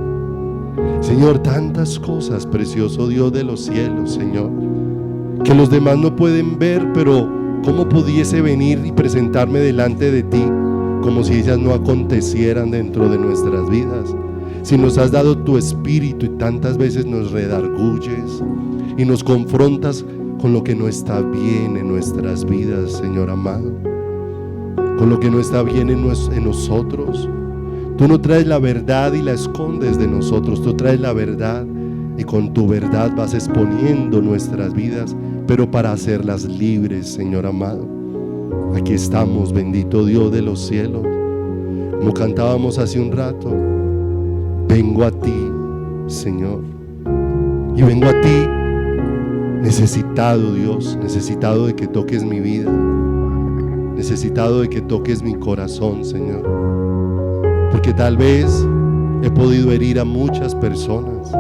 Señor, tantas cosas, precioso Dios de los cielos, Señor, que los demás no pueden ver, pero ¿cómo pudiese venir y presentarme delante de ti como si ellas no acontecieran dentro de nuestras vidas? Si nos has dado tu espíritu y tantas veces nos redarguyes y nos confrontas con lo que no está bien en nuestras vidas, Señor amado, con lo que no está bien en nosotros. Tú no traes la verdad y la escondes de nosotros, tú traes la verdad y con tu verdad vas exponiendo nuestras vidas, pero para hacerlas libres, Señor amado. Aquí estamos, bendito Dios de los cielos, como cantábamos hace un rato. Vengo a ti, Señor, y vengo a ti necesitado, Dios, necesitado de que toques mi vida, necesitado de que toques mi corazón, Señor, porque tal vez he podido herir a muchas personas,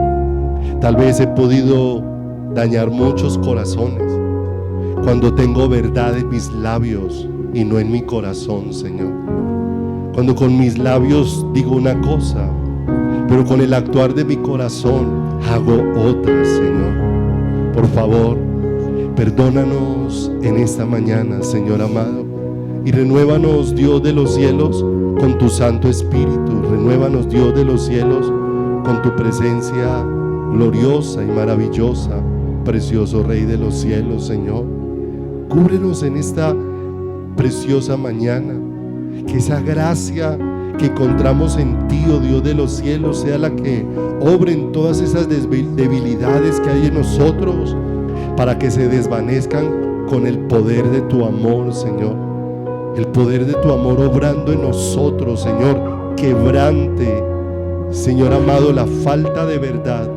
tal vez he podido dañar muchos corazones cuando tengo verdad en mis labios y no en mi corazón, Señor. Cuando con mis labios digo una cosa, pero con el actuar de mi corazón hago otra, Señor. Por favor, perdónanos en esta mañana, Señor amado, y renuévanos, Dios de los cielos, con tu Santo Espíritu. Renuévanos, Dios de los cielos, con tu presencia gloriosa y maravillosa, precioso Rey de los cielos, Señor. Cúbrenos en esta preciosa mañana, que esa gracia que encontramos en ti, oh Dios de los cielos, sea la que obre en todas esas debilidades que hay en nosotros, para que se desvanezcan con el poder de tu amor, Señor. El poder de tu amor obrando en nosotros, Señor, quebrante, Señor amado, la falta de verdad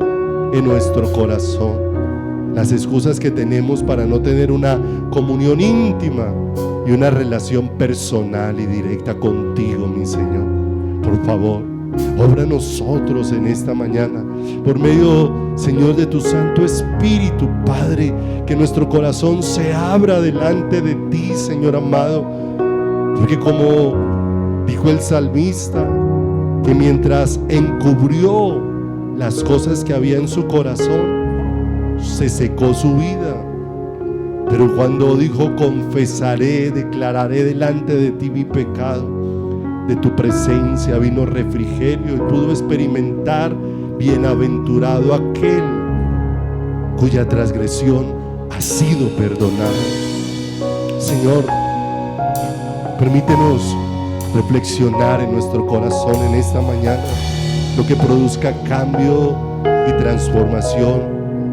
en nuestro corazón, las excusas que tenemos para no tener una comunión íntima y una relación personal y directa contigo, mi Señor. Por favor, obra en nosotros en esta mañana, por medio, Señor, de tu Santo Espíritu, Padre, que nuestro corazón se abra delante de ti, Señor amado, porque como dijo el salmista, que mientras encubrió las cosas que había en su corazón, se secó su vida. Pero cuando dijo: confesaré, declararé delante de ti mi pecado, de tu presencia vino refrigerio y pudo experimentar: bienaventurado aquel cuya transgresión ha sido perdonada. Señor, permítenos reflexionar en nuestro corazón en esta mañana, lo que produzca cambio y transformación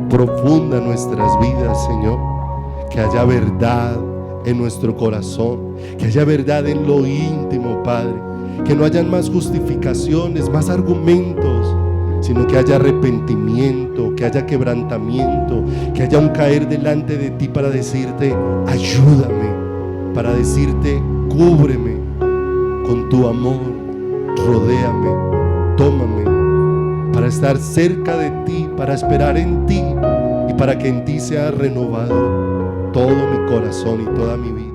profunda en nuestras vidas, Señor. Que haya verdad en nuestro corazón, que haya verdad en lo íntimo, Padre, que no hayan más justificaciones, más argumentos, sino que haya arrepentimiento, que haya quebrantamiento, que haya un caer delante de ti para decirte: ayúdame, para decirte: cúbreme con tu amor, rodéame, tómame, para estar cerca de ti, para esperar en ti y para que en ti sea renovado todo mi corazón y toda mi vida.